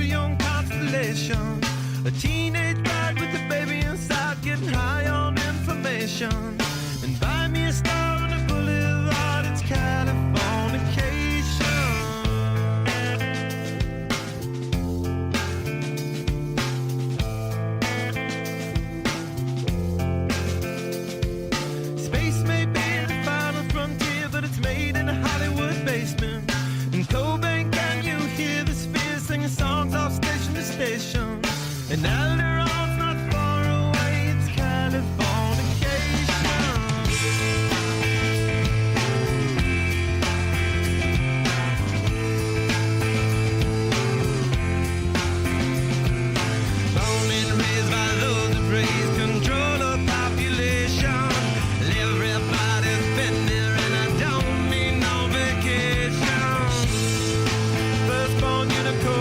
a young constellation. A teenage bride with a baby inside, getting high on information. And buy me a star on a boulevard, it's Californication. Space may be the final frontier, but it's made in a Hollywood basement. In Cobain, can you hear the spheres singing songs off station to station? And Alderon's not far away, it's Californication. Born and raised by those who praise control of population. Everybody's been there and I don't need no vacation. Firstborn unicorn.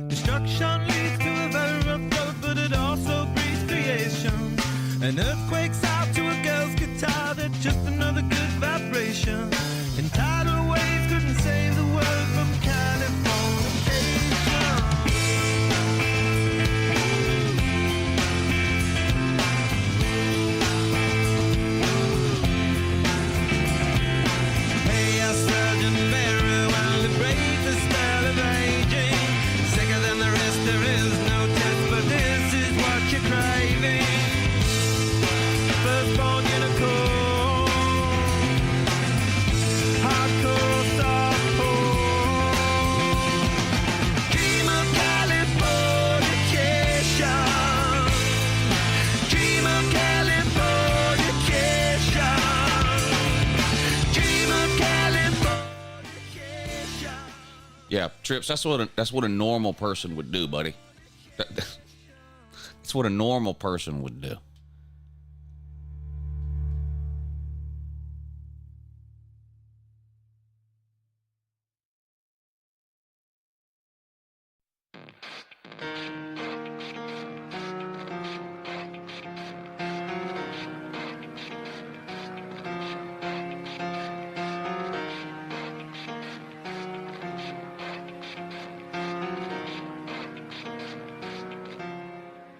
Destruction leads to a very rough road, but it also breeds creation. An earthquake's out to a girl's guitar, that's just another good vibration. And tidal waves couldn't save the world from Californication. Hey, a surgeon very well to break the spell of aging. There is no test, but this is what you're craving. Firstborn unicorn, hardcore softcore. Dream of Californication. Dream of Californication. Dream of Californication. Yeah, Trips, that's what a normal person would do, buddy. That's what a normal person would do.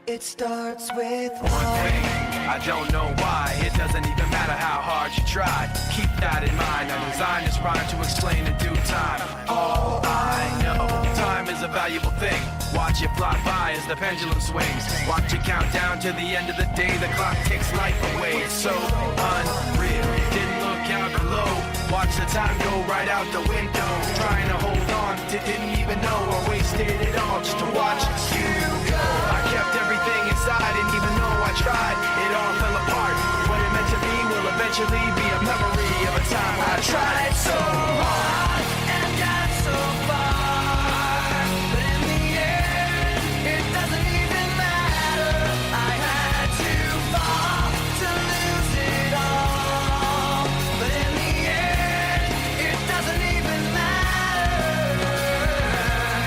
It starts with one thing. I don't know why. It doesn't even matter how hard you try. Keep that in mind. I designed this rhyme to explain in due time. All I know, time is a valuable thing. Watch it fly by as the pendulum swings. Watch it count down to the end of the day. The clock takes life away. It's so unreal. Didn't look out below. Watch the time go right out the window. Trying to hold on to didn't even know I wasted it all just to watch you go. I kept everything inside, and even though I tried, it all fell apart. What it meant to be will eventually be a memory of a time I tried so hard and got so far. But in the end, it doesn't even matter. I had to fall to lose it all. But in the end, it doesn't even matter.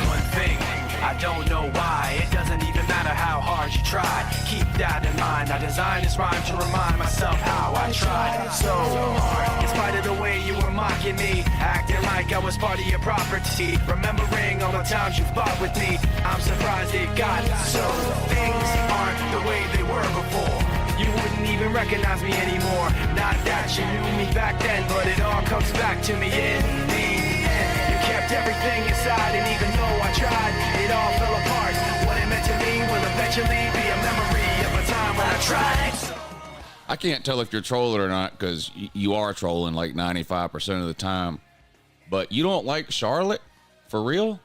One thing, I don't know why. It doesn't even matter how hard hard you tried. Keep that in mind. I designed this rhyme to remind myself how I tried so hard. In spite of the way you were mocking me, acting like I was part of your property. Remembering all the times you fought with me, I'm surprised it got so. Things aren't the way they were before. You wouldn't even recognize me anymore. Not that you knew me back then, but it all comes back to me in the end. You kept everything inside, and even though I tried, it all fell apart. What it meant to me will eventually be a memory of a time when I tried. I can't tell if you're trolling or not, because you are trolling like 95% of the time. But you don't like Charlotte? For real?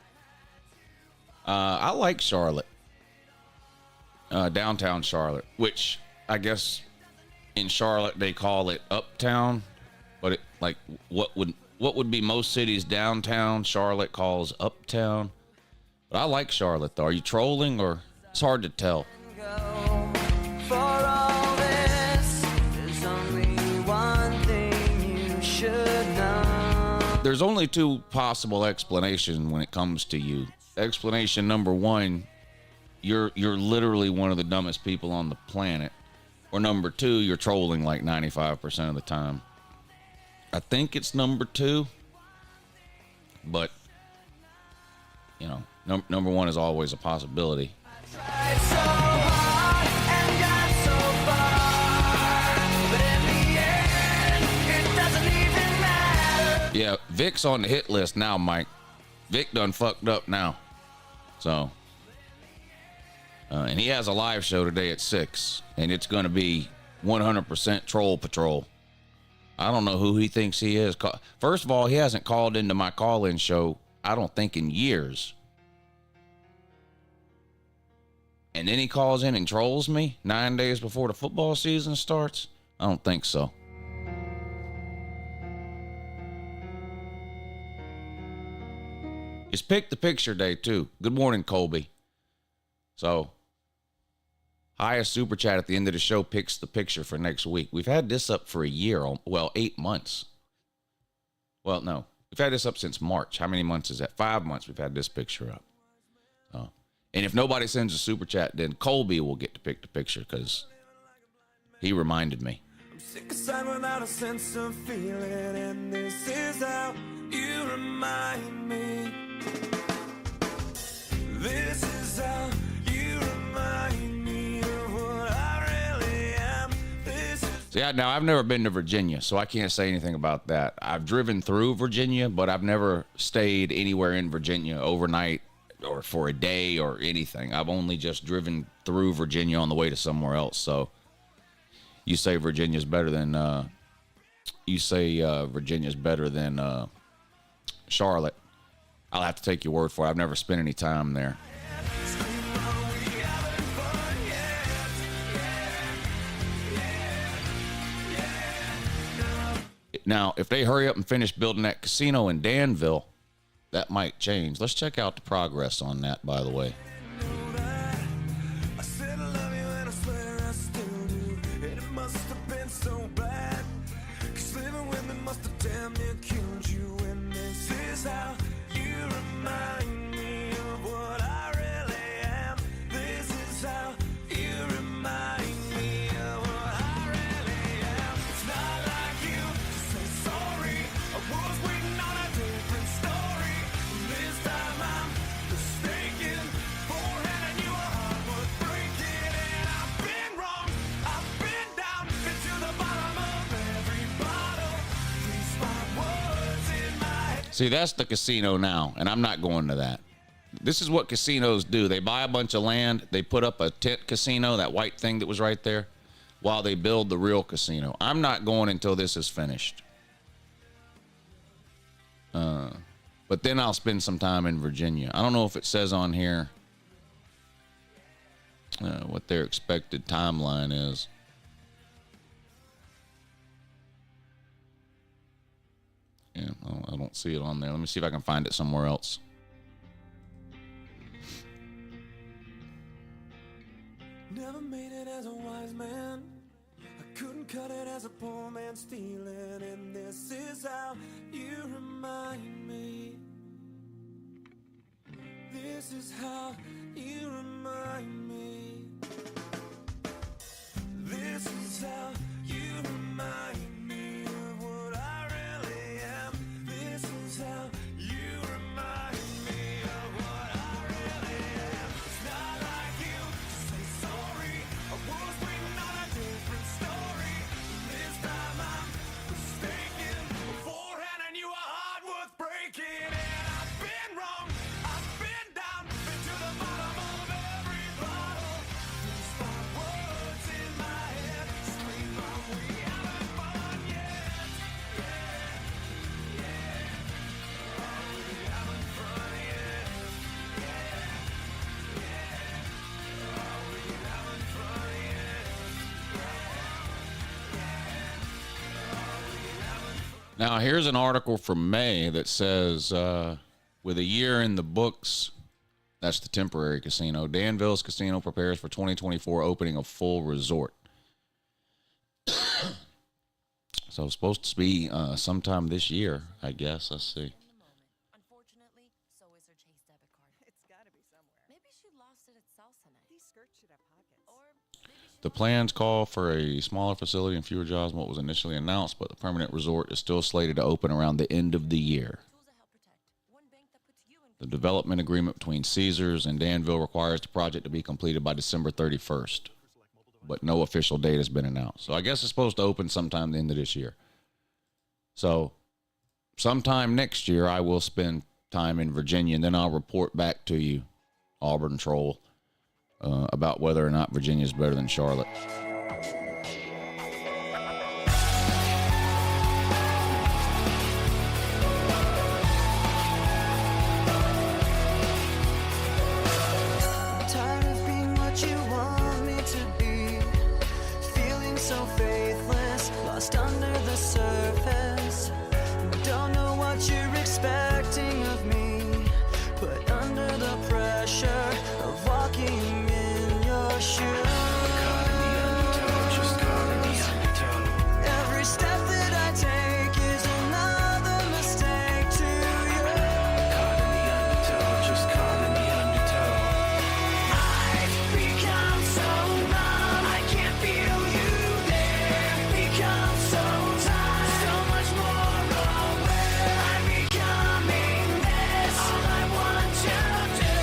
I like Charlotte. Downtown Charlotte, which I guess in Charlotte they call it uptown, but it, like, what would be most cities downtown, Charlotte calls uptown. But I like Charlotte though. Are you trolling, or it's hard to tell? For all this, there's only one thing you should know. There's only two possible explanations when it comes to you. Explanation number one, you're literally one of the dumbest people on the planet. Or number two, you're trolling like 95% of the time. I think it's number two. But, you know, number one is always a possibility. Tried so hard and got so far, but in the end, it doesn't even matter. Yeah, Vic's on the hit list now, Mike. Vic done fucked up now. So, and he has a live show today at 6, and it's going to be 100% Troll Patrol. I don't know who he thinks he is. First of all, he hasn't called into my call-in show, I don't think, in years. And then he calls in and trolls me 9 days before the football season starts? I don't think so. It's Pick the Picture Day, too. Good morning, Colby. So, highest super chat at the end of the show picks the picture for next week. We've had this up for a year, well, 8 months. Well, no, we've had this up since March. How many months is that? 5 months we've had this picture up. So, and if nobody sends a super chat, then Colby will get to pick the picture because he reminded me. I'm sick aside without a sense of feeling, and this is how you remind me. This is how you remind me of what I really am. This is. So yeah, now I've never been to Virginia, so I can't say anything about that. I've driven through Virginia, but I've never stayed anywhere in Virginia overnight or for a day or anything. I've only just driven through Virginia on the way to somewhere else. So you say Virginia's better than Charlotte. I'll have to take your word for it. I've never spent any time there. Now, if they hurry up and finish building that casino in Danville, that might change. Let's check out the progress on that, by the way. I said I love you and I swear I still do. And it must have been so bad. 'Cause living with me must have damn near killed you. And this is how you remind me of what I really am. This is how you remind me of what I really am. It's not like you to say sorry. I was waiting on a different story. This time I'm mistaken for handing you a heart worth breaking. And I've been wrong, I've been down into the bottom of every bottle. These five words in my head. See, that's the casino now, and I'm not going to that. This is what casinos do. They buy a bunch of land, they put up a tent casino, that white thing that was right there, while they build the real casino. I'm not going until this is finished. But then I'll spend some time in Virginia. I don't know if it says on here what their expected timeline is. Yeah, I don't see it on there. Let me see if I can find it somewhere else. Never made it as a wise man. I couldn't cut it as a poor man stealing. And this is how you remind me. This is how you remind me. This is how you remind me of what I really am. This is how you remind me of what I really am. It's not like you to say sorry. I was waiting on a different story. This time I'm mistaken. Beforehand I knew a heart worth breaking. And I've been wrong, I've been down, been to the bottom of every bottle. These five words in my head scream out, we haven't fun yet. Yeah, yeah. Oh, we haven't fun yet. Yeah, yeah. Oh, we haven't fun yet. Now, here's an article from May that says, with a year in the books, that's the temporary casino, Danville's casino prepares for 2024 opening a full resort. So it's supposed to be sometime this year, I guess. Let's see. Unfortunately, so is her Chase debit card. It's gotta be somewhere. Maybe she lost it at salsa night. These skirts should have pockets. Or maybe she The plans call for a smaller facility and fewer jobs than what was initially announced, but the permanent resort is still slated to open around the end of the year. tools that help protect. One bank that puts you in The development agreement between Caesars and Danville requires the project to be completed by December 31st, but no official date has been announced. So I guess it's supposed to open sometime the end of this year. So sometime next year, I will spend time in Virginia, and then I'll report back to you, Auburn Troll, about whether or not Virginia is better than Charlotte. Tired of being what you want me to be, feeling so faithless, lost under the surface. Don't know what you're expecting of me, put under the pressure of walking in your shoes. Every step that I take is another mistake to you. I've become so numb, I can't feel you there. Become so tired, so much more aware. I'm becoming this. All I want to do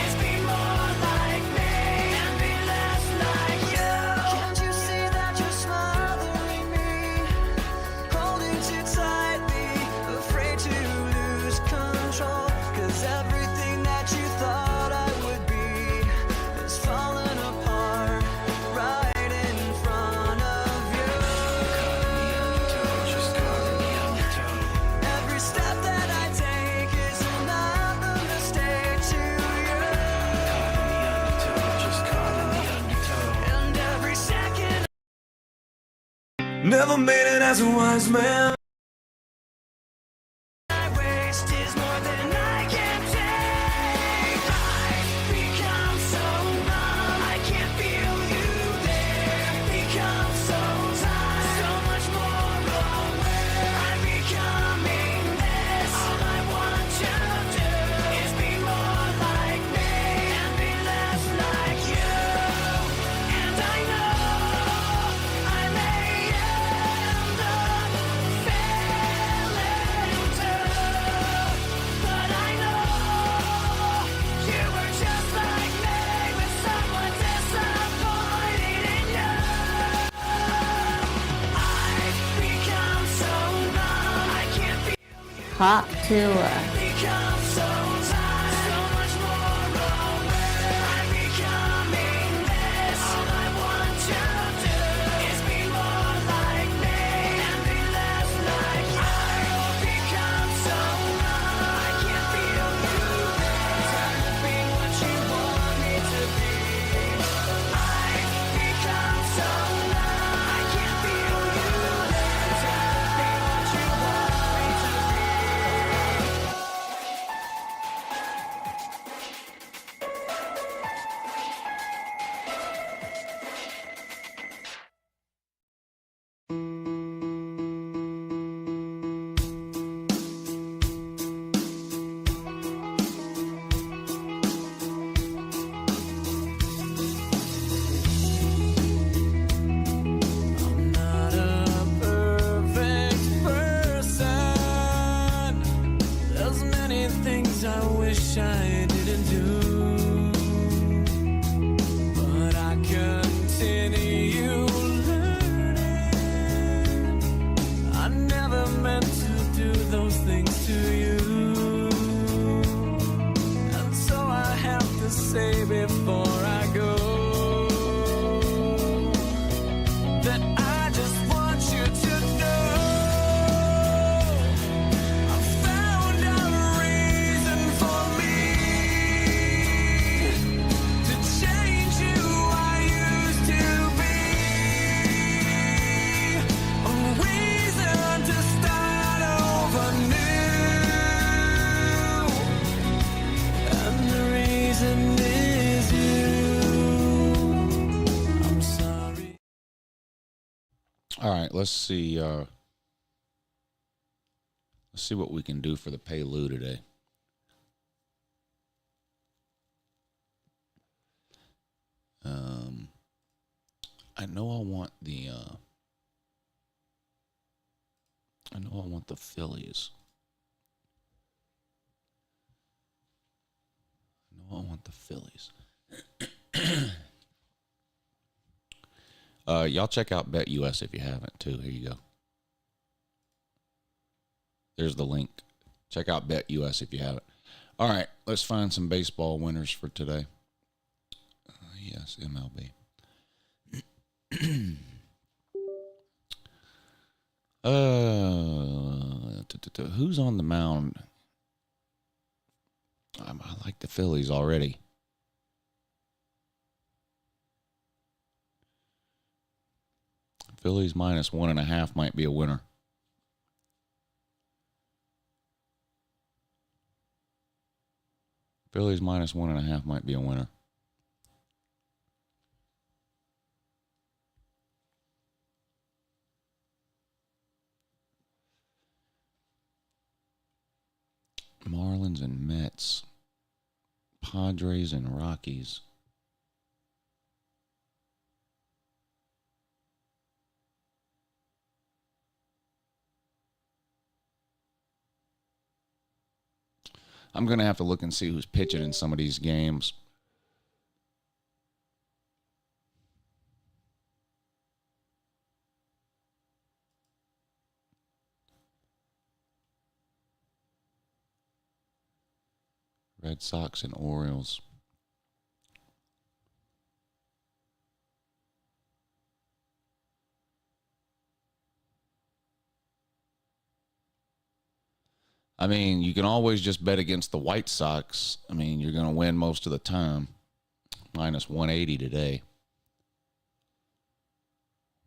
is be more like me and be less like you. Can't you see that you're smothering me? Holding too tightly, afraid to lose control. 'Cause everything that you thought I would be is falling apart right in front of you. Every step that I take is another mistake to you. And every second Never made it as a wise man. I waste is more than I can take. I've become so numb, I can't feel you there. Become so tired, so much more aware. I'm becoming this. All I want to do is be more like me and be less like you. And I know I may end up failing too, but I know you were just like me, with someone disappointed in you. I've become so numb, I can't feel you. Hot tour. Become so tired, so much more aware. I'm becoming this. All I want to do is be more like me and be less like you. I've become so numb, I can't feel you there. Tired of being what you want me to be. I've become so numb, I can't feel you there. Tired of being what you want me to be. say before I go that I just want you to know I found a reason for me to change who I used to be. A reason to start over new. And the reason is you. I'm sorry. All right, let's see. Let's see what we can do for the Payloo today. I know I want the. I know I want the Phillies. I want the Phillies. Y'all check out BetUS if you haven't, too. Here you go. There's the link. Check out BetUS if you haven't. All right, let's find some baseball winners for today. Yes, MLB. Who's on the mound? I like the Phillies already. Phillies minus 1.5 might be a winner. Phillies minus 1.5 might be a winner. Marlins and Mets. Padres and Rockies. I'm going to have to look and see who's pitching in some of these games. Red Sox and Orioles. I mean, you can always just bet against the White Sox. I mean, you're going to win most of the time. Minus 180 today.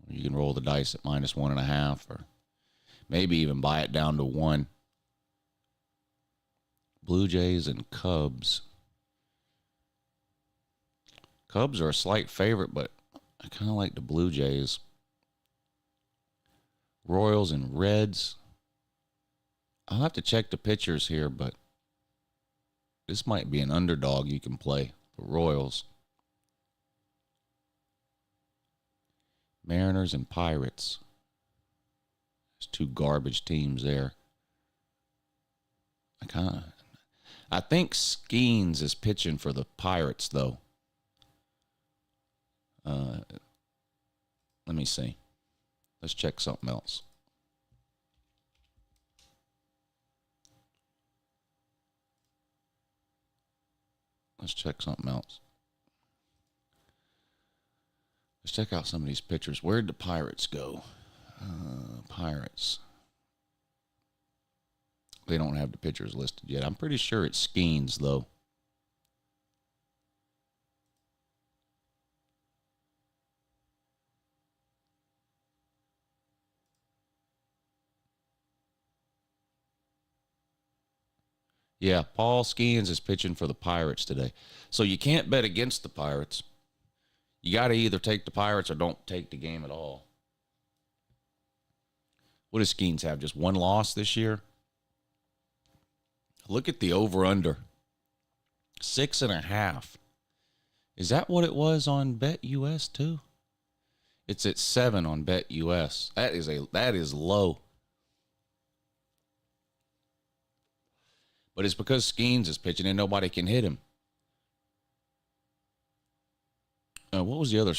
You can roll the dice at minus 1.5 or maybe even buy it down to 1. Blue Jays and Cubs. Cubs are a slight favorite, but I kind of like the Blue Jays. Royals and Reds. I'll have to check the pitchers here, but this might be an underdog you can play. The Royals. Mariners and Pirates. There's 2 garbage teams there. I think Skeens is pitching for the Pirates, though. Let me see. Let's check something else. Let's check something else. Let's check out some of these pictures. Where'd the Pirates go? Pirates. They don't have the pictures listed yet. I'm pretty sure it's Skeens, though. Yeah, Paul Skeens is pitching for the Pirates today. So you can't bet against the Pirates. You got to either take the Pirates or don't take the game at all. What does Skeens have? Just 1 loss this year? Look at the over-under. 6.5. Is that what it was on BetUS too? It's at 7 on BetUS. That is low. But it's because Skeens is pitching and nobody can hit him. What was the other?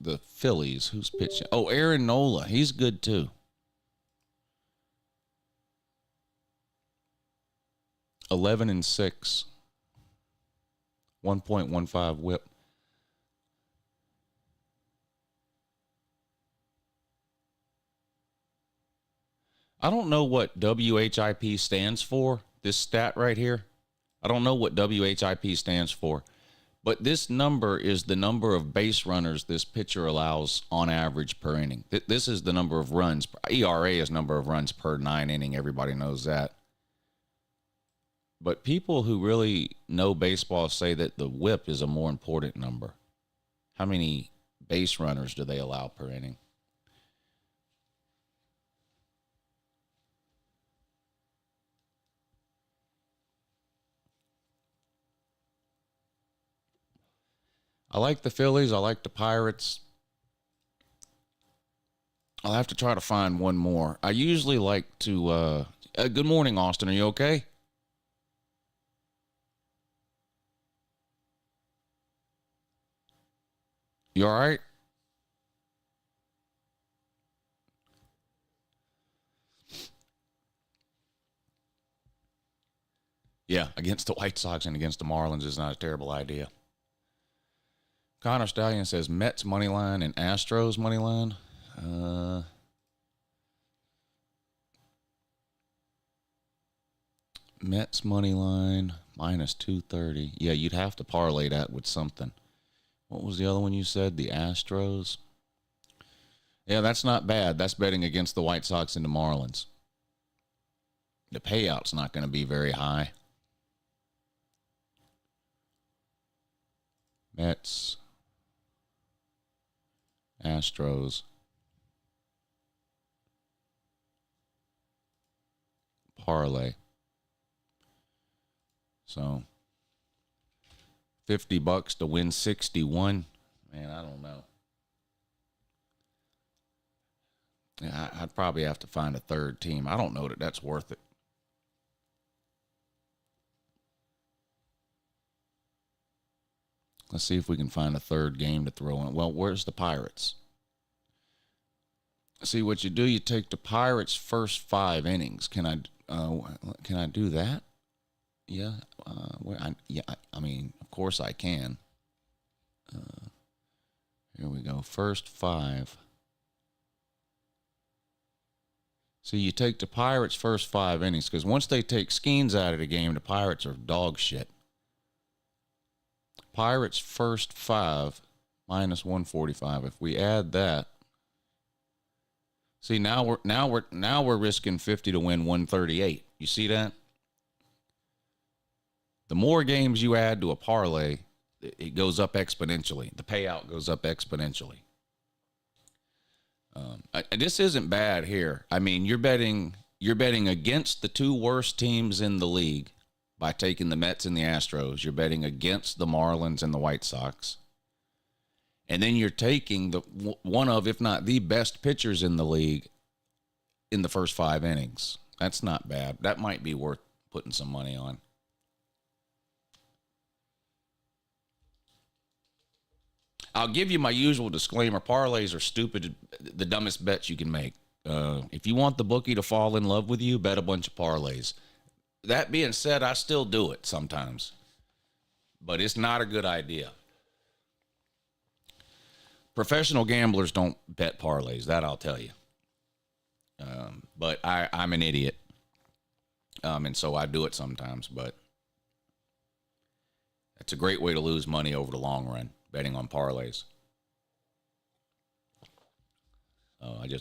The Phillies. Who's pitching? Oh, Aaron Nola. He's good too. 11-6. 1.15 whip. I don't know what WHIP stands for, this stat right here. I don't know what WHIP stands for, but this number is the number of base runners this pitcher allows on average per inning. This is the number of runs. ERA is number of runs per 9 inning. Everybody knows that. But people who really know baseball say that the whip is a more important number. How many base runners do they allow per inning? I like the Phillies. I like the Pirates. I'll have to try to find one more. I usually like to... good morning, Austin. Are you okay? You all right? Yeah, against the White Sox and against the Marlins is not a terrible idea. Connor Stallion says Mets money line and Astros money line. Mets money line minus 230. Yeah, you'd have to parlay that with something. What was the other one you said? The Astros? Yeah, that's not bad. That's betting against the White Sox and the Marlins. The payout's not going to be very high. Mets, Astros, parlay. So $50 to win 61. Man, I don't know. Yeah, I'd probably have to find a third team. I don't know that that's worth it. Let's see if we can find a third game to throw in. Well, where's the Pirates? See, what you do, you take the Pirates' first 5 innings. Can I do that? Yeah. I mean, of course I can. Here we go. First 5. See, you take the Pirates' first 5 innings, because once they take Skeens out of the game, the Pirates are dog shit. Pirates' first 5 minus 145. If we add that, see, now we're risking 50 to win 138. You see that? The more games you add to a parlay, it goes up exponentially. The payout goes up exponentially. This isn't bad here. I mean, you're betting against the 2 worst teams in the league by taking the Mets and the Astros. You're betting against the Marlins and the White Sox. And then you're taking one of, if not the best pitchers in the league in the first 5 innings. That's not bad. That might be worth putting some money on. I'll give you my usual disclaimer. Parlays are stupid, the dumbest bets you can make. If you want the bookie to fall in love with you, bet a bunch of parlays. That being said, I still do it sometimes, but it's not a good idea. Professional gamblers don't bet parlays, that I'll tell you. But I'm an idiot, and so I do it sometimes, but it's a great way to lose money over the long run, betting on parlays.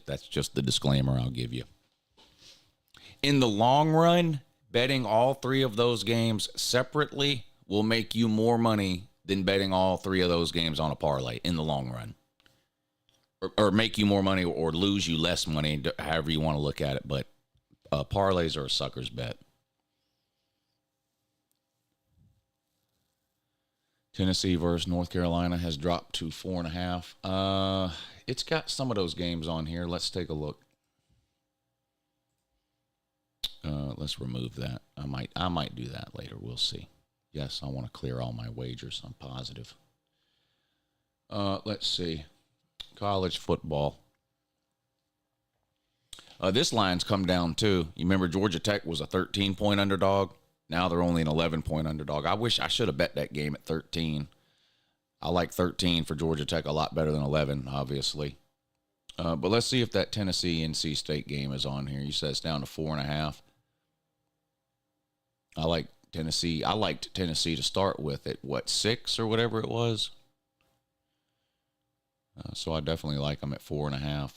That's just the disclaimer I'll give you. In the long run, betting all 3 of those games separately will make you more money than betting all 3 of those games on a parlay in the long run. Or make you more money or lose you less money, however you want to look at it. But parlays are a sucker's bet. Tennessee versus North Carolina has dropped to 4.5. It's got some of those games on here. Let's take a look. Let's remove that. I might do that later. We'll see. Yes, I want to clear all my wagers. I'm positive. Let's see. College football. This line's come down too. You remember Georgia Tech was a 13-point underdog. Now they're only an 11-point underdog. I wish I should have bet that game at 13. I like 13 for Georgia Tech a lot better than 11, obviously. But let's see if that Tennessee-NC State game is on here. You said it's down to 4.5. I like Tennessee. I liked Tennessee to start with at, 6 or whatever it was? So I definitely like them at 4.5.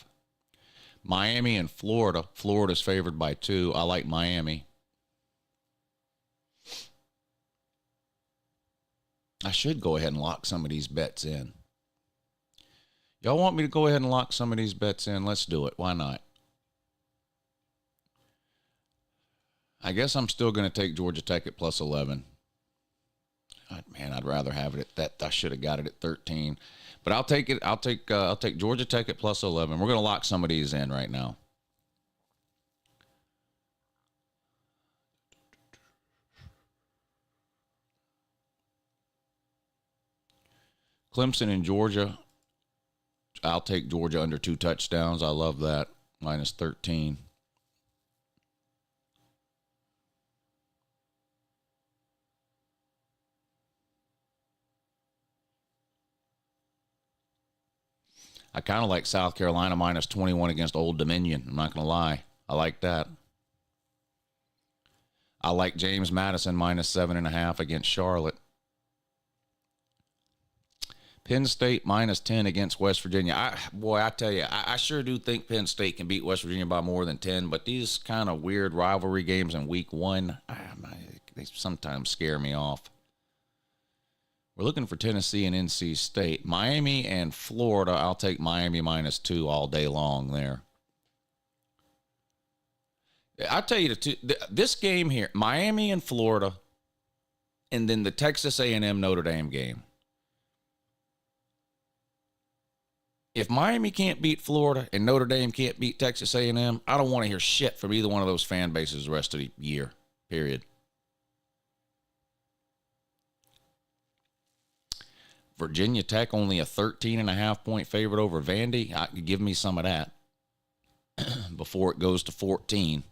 Miami and Florida. Florida's favored by 2. I like Miami. I should go ahead and lock some of these bets in. Y'all want me to go ahead and lock some of these bets in? Let's do it. Why not? I guess I'm still going to take Georgia Tech at plus 11. Man, I'd rather have it at that. I should have got it at 13. But I'll take it. I'll take Georgia Tech at plus 11. We're going to lock some of these in right now. Clemson and Georgia. I'll take Georgia under 2 touchdowns. I love that. Minus 13. I kind of like South Carolina minus 21 against Old Dominion. I'm not going to lie. I like that. I like James Madison minus 7.5 against Charlotte. Penn State minus 10 against West Virginia. I tell you, I sure do think Penn State can beat West Virginia by more than 10, but these kind of weird rivalry games in week 1, they sometimes scare me off. We're looking for Tennessee and NC State. Miami and Florida, I'll take Miami minus 2 all day long there. I'll tell you, this game here, Miami and Florida, and then the Texas A&M Notre Dame game. If Miami can't beat Florida and Notre Dame can't beat Texas A&M, I don't want to hear shit from either one of those fan bases the rest of the year, period. Virginia Tech only a 13.5-point favorite over Vandy. Give me some of that before it goes to 14.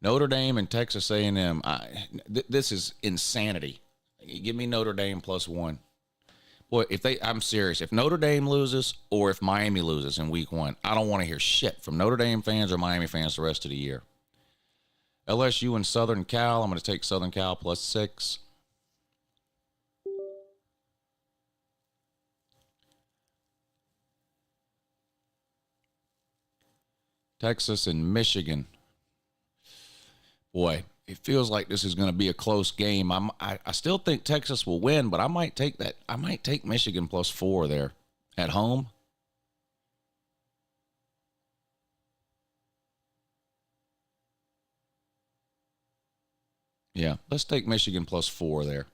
Notre Dame and Texas A&M. This is insanity. Give me Notre Dame plus 1. Boy, I'm serious. If Notre Dame loses or if Miami loses in week 1, I don't want to hear shit from Notre Dame fans or Miami fans the rest of the year. LSU and Southern Cal. I'm going to take Southern Cal plus 6. Texas and Michigan. Boy, it feels like this is going to be a close game. I still think Texas will win, but I might take that. I might take Michigan plus 4 there at home. Yeah, let's take Michigan plus 4 there.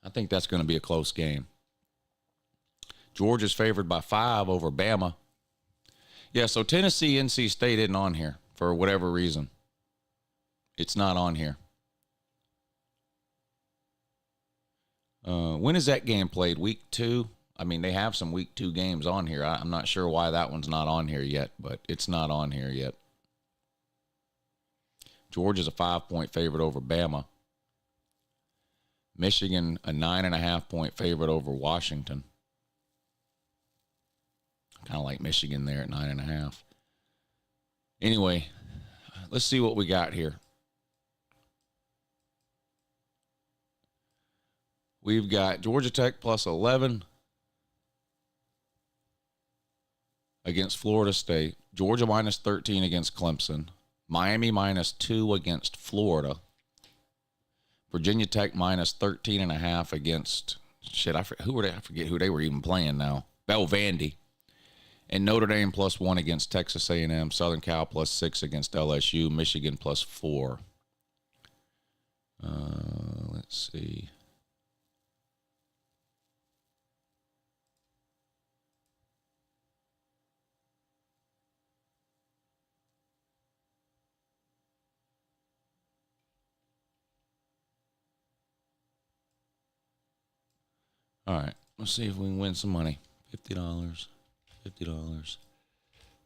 I think that's going to be a close game. Georgia's favored by 5 over Bama. Yeah, so Tennessee, NC State isn't on here for whatever reason. It's not on here. When is that game played? Week 2? I mean, they have some week 2 games on here. I'm not sure why that one's not on here yet, but it's not on here yet. Georgia's a 5-point favorite over Bama. Michigan, a 9.5-point favorite over Washington. Kind of like Michigan there at 9.5. Anyway, let's see what we got here. We've got Georgia Tech plus 11 against Florida State. Georgia minus 13 against Clemson. Miami minus 2 against Florida. Virginia Tech minus 13.5 against, who were they? I forget who they were even playing now. Vandy. And Notre Dame plus 1 against Texas A&M. Southern Cal plus 6 against LSU. Michigan plus 4. Let's see. All right, let's see if we can win some money. $50, $50,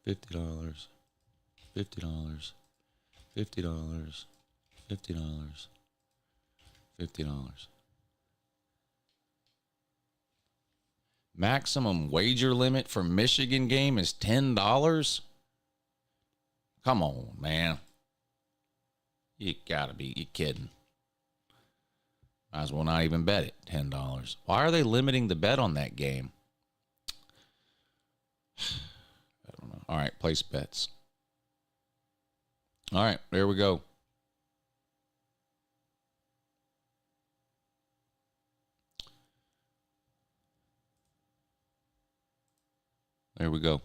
$50, $50, $50, $50, $50. Maximum wager limit for Michigan game is $10. Come on, man. You kidding. Might as well not even bet it. $10. Why are they limiting the bet on that game? I don't know. All right, place bets. All right, there we go. There we go.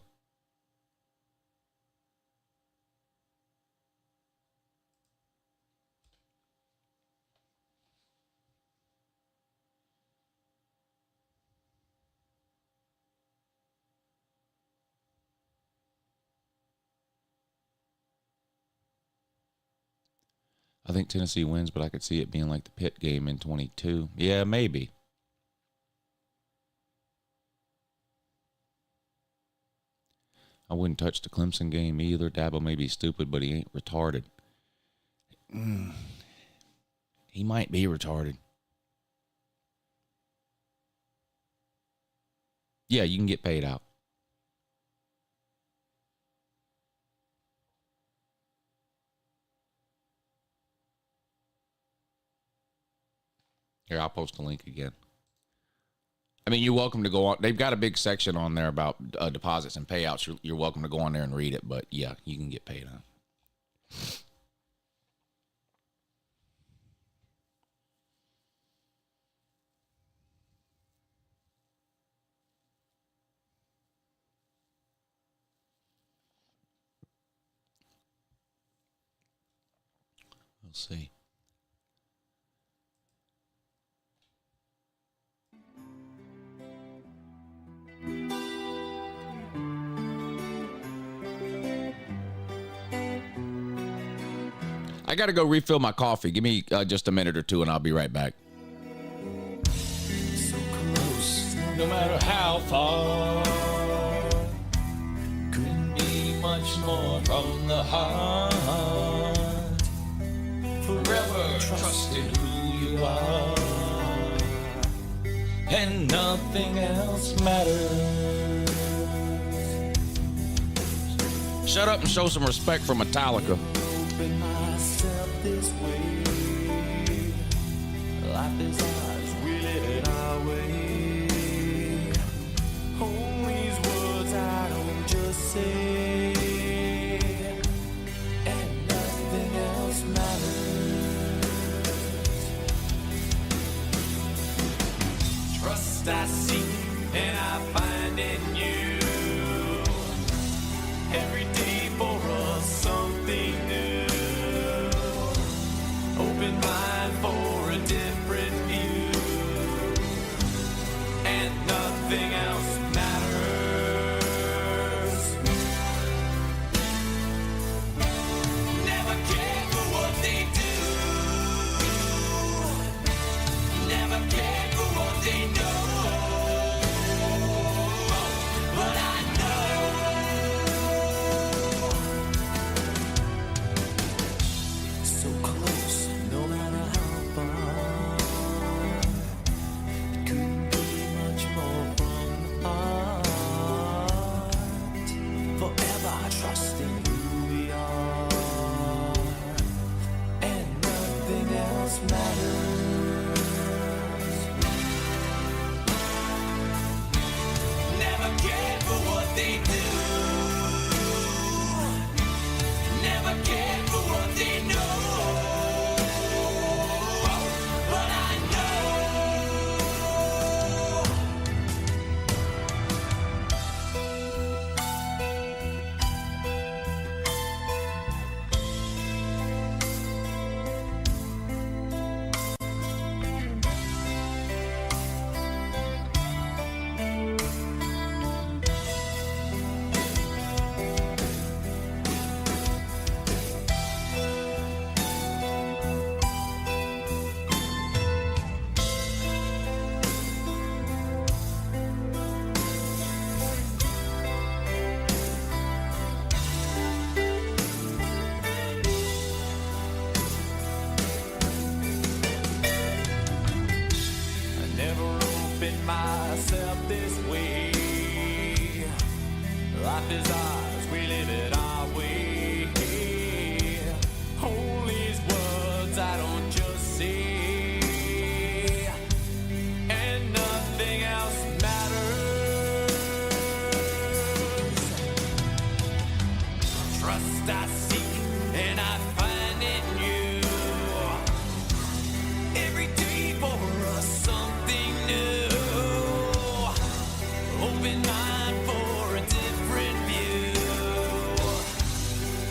I think Tennessee wins, but I could see it being like the Pitt game in 22. Yeah, maybe. I wouldn't touch the Clemson game either. Dabo may be stupid, but he ain't retarded. He might be retarded. Yeah, you can get paid out. Here, I'll post a link again. I mean, you're welcome to go on. They've got a big section on there about deposits and payouts. You're welcome to go on there and read it. But, yeah, you can get paid out. We'll see. I got to go refill my coffee. Give me just a minute or two, and I'll be right back. So close, no matter how far. Couldn't be much more from the heart. Forever trusting who you are, and nothing else matters. Shut up and show some respect for Metallica. Open myself this way. Life is ours, we live it our way. Hold these words I don't just say, and nothing else matters. Trust I seek and I find in you. Every day for us something new. Open mind for a different view, and nothing else matters. Never care for what they do. Never care for what they know. But I know so close, no matter how far. It couldn't be much more from the heart. Forever trusting who we are, and nothing else matters. Never care for what they do. Never care for what they know. But I know keeping myself this way. Life is ours, we live it our way. Hold these words I don't just say, and nothing else matters. Trust I seek and I find in you. Every day for us something new. Open mind for a different view,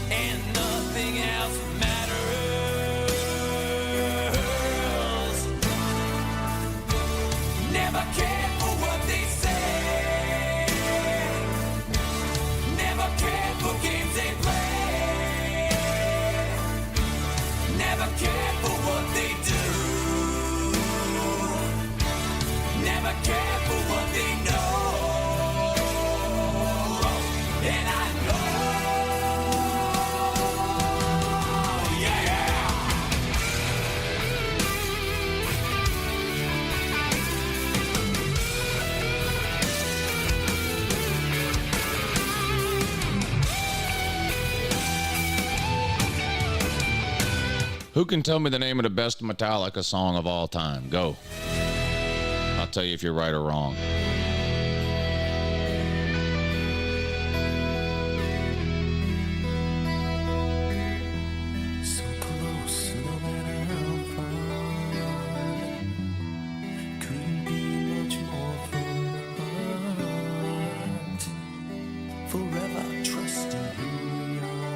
and nothing else matters. Never cared for what they say. Never cared for games they play. Never cared for what they do. Never cared for what they know. And I know, yeah. Who can tell me the name of the best Metallica song of all time? Go. I'll tell you if you're right or wrong. So close, no matter how far. Couldn't be much more from the heart. Forever trusting who we are.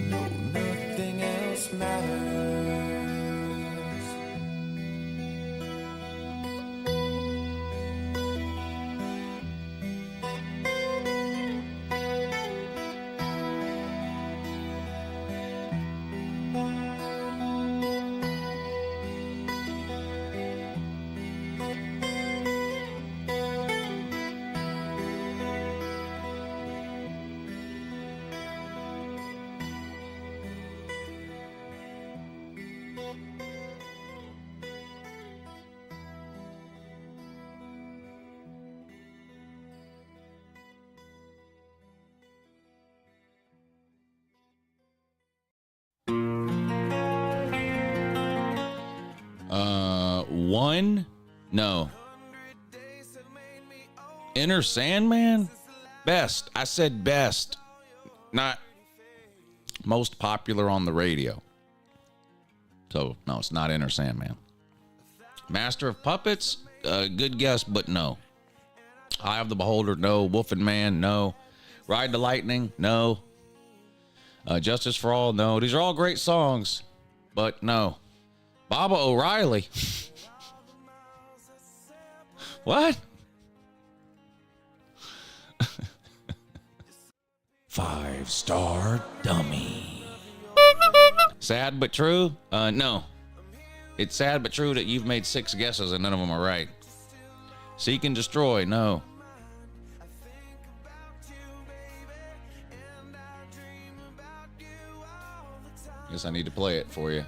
No, nothing else matters. One? No. Inner Sandman? Best. I said best. Not most popular on the radio. So, no, it's not Inner Sandman. Master of Puppets? Good guess, but no. Eye of the Beholder? No. Wolfen Man? No. Ride the Lightning? No. Justice for All? No. These are all great songs, but no. Baba O'Reilly? What? 5-star dummy. Sad but true? No. It's sad but true that you've made 6 guesses and none of them are right. Seek and Destroy? No. Guess I need to play it for you.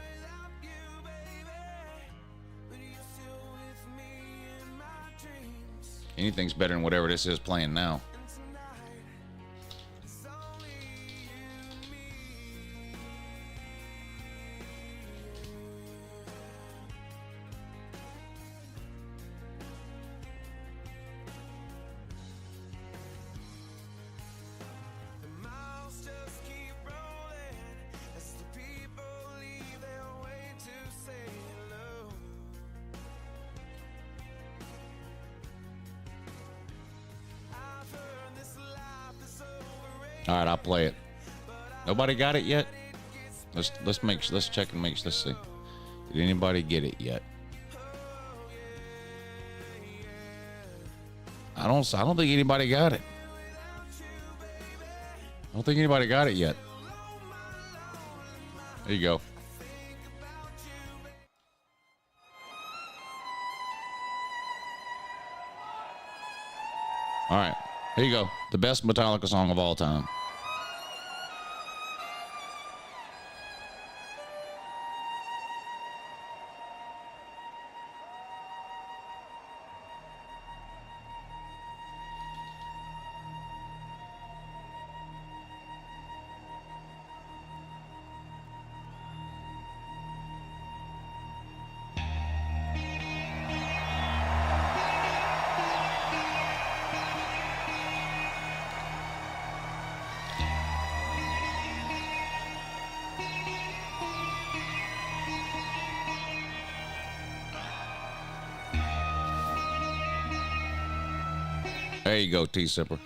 Anything's better than whatever this is playing now. All right, I'll play it. Nobody got it yet? Let's check and let's see. Did anybody get it yet? I don't think anybody got it. I don't think anybody got it yet. There you go. All right, here you go. The best Metallica song of all time. There you go, Tea Sipper.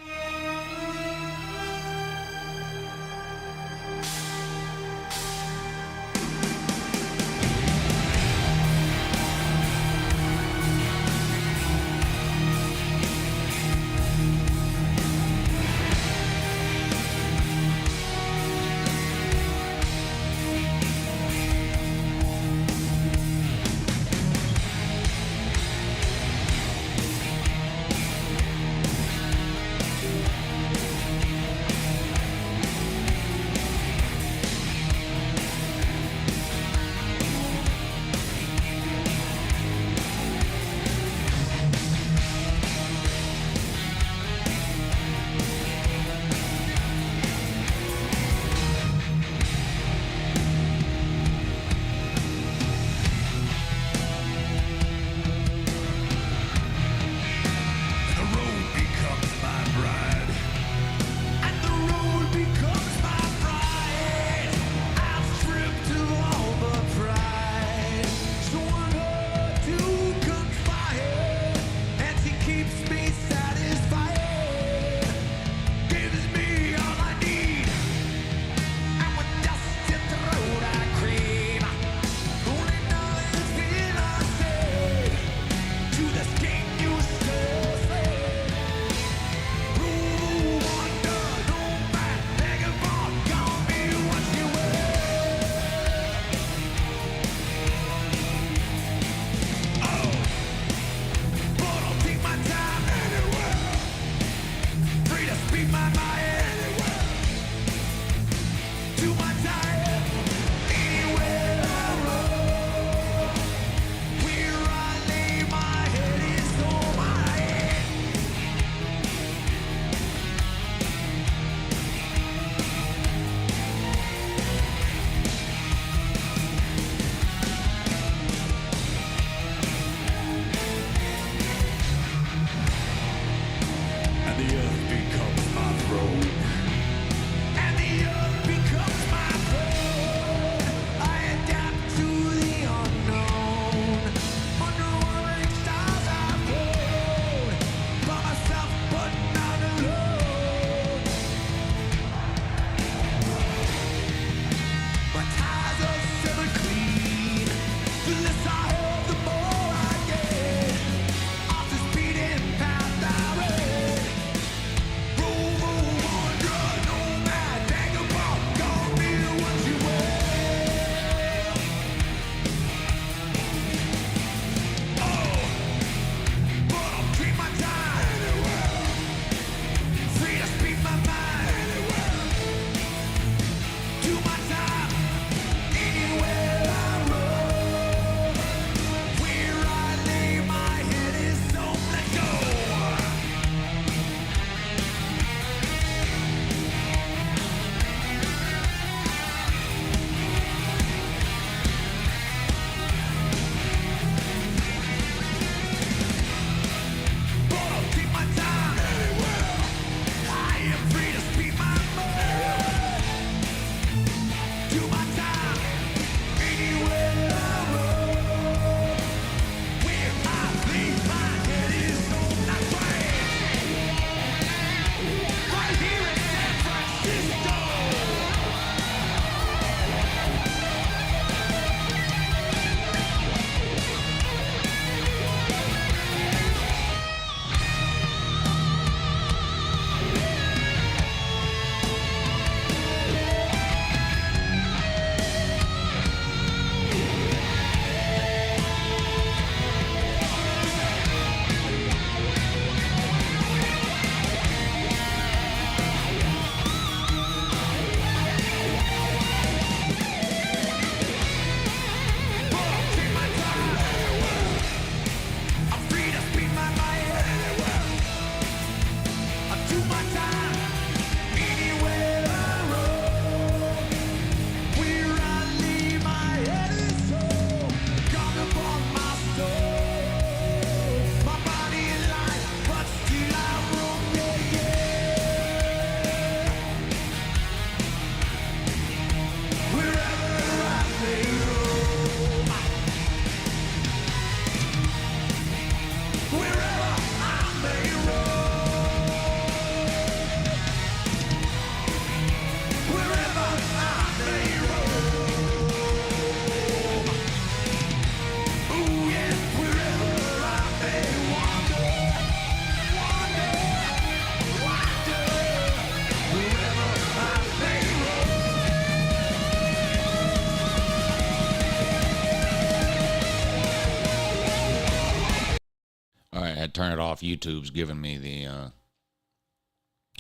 turn it off. YouTube's giving me the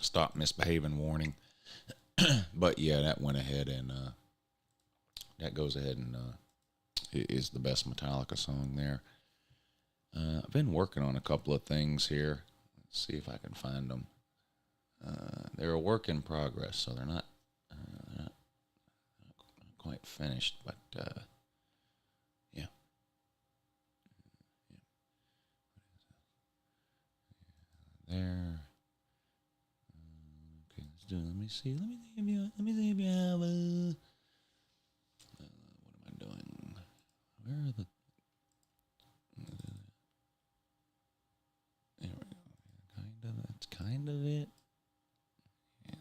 stop misbehaving warning. But yeah, that went ahead and that goes ahead and is the best Metallica song there. I've been working on a couple of things here. Let's see if I can find them. They're a work in progress, so they're not quite finished, but yeah. There. Okay, let's do it. Let me see. Let me see if you have a. What am I doing? Where are the? There we go. That's kind of it. Yeah.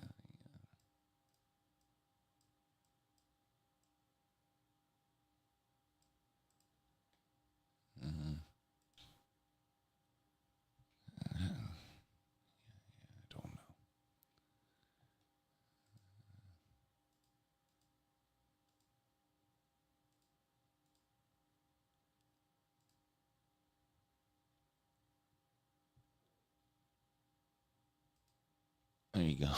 I don't know. There you go.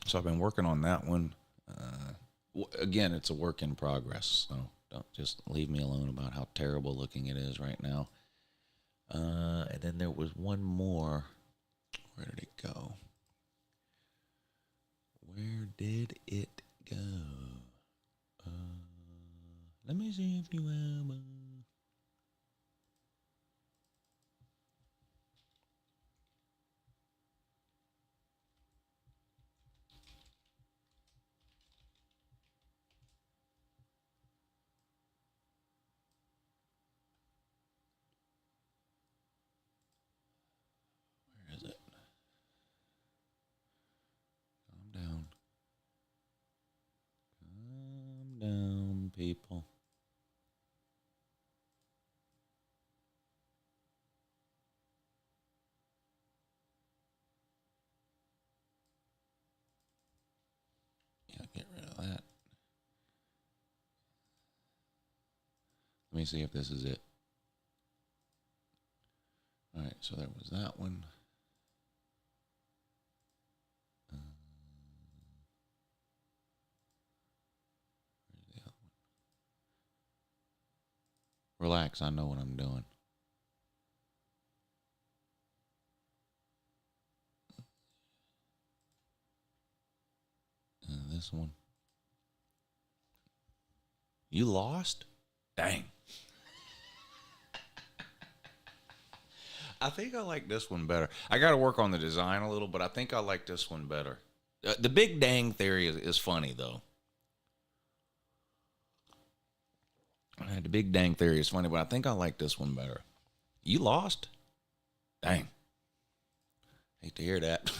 So I've been working on that one. Again, it's a work in progress, so don't just leave me alone about how terrible looking it is right now. And then there was one more. Where did it go? Where did it go? Let me see if you have. Where is it? Calm down. Calm down, people. Yeah, get rid of that. Let me see if this is it. All right, so there was that one. Where's the other one? Relax, I know what I'm doing. This one. You lost? Dang. I think I like this one better. I got to work on the design a little, but I think I like this one better. The big dang theory is funny, though. The big dang theory is funny, but I think I like this one better. You lost? Dang. Hate to hear that.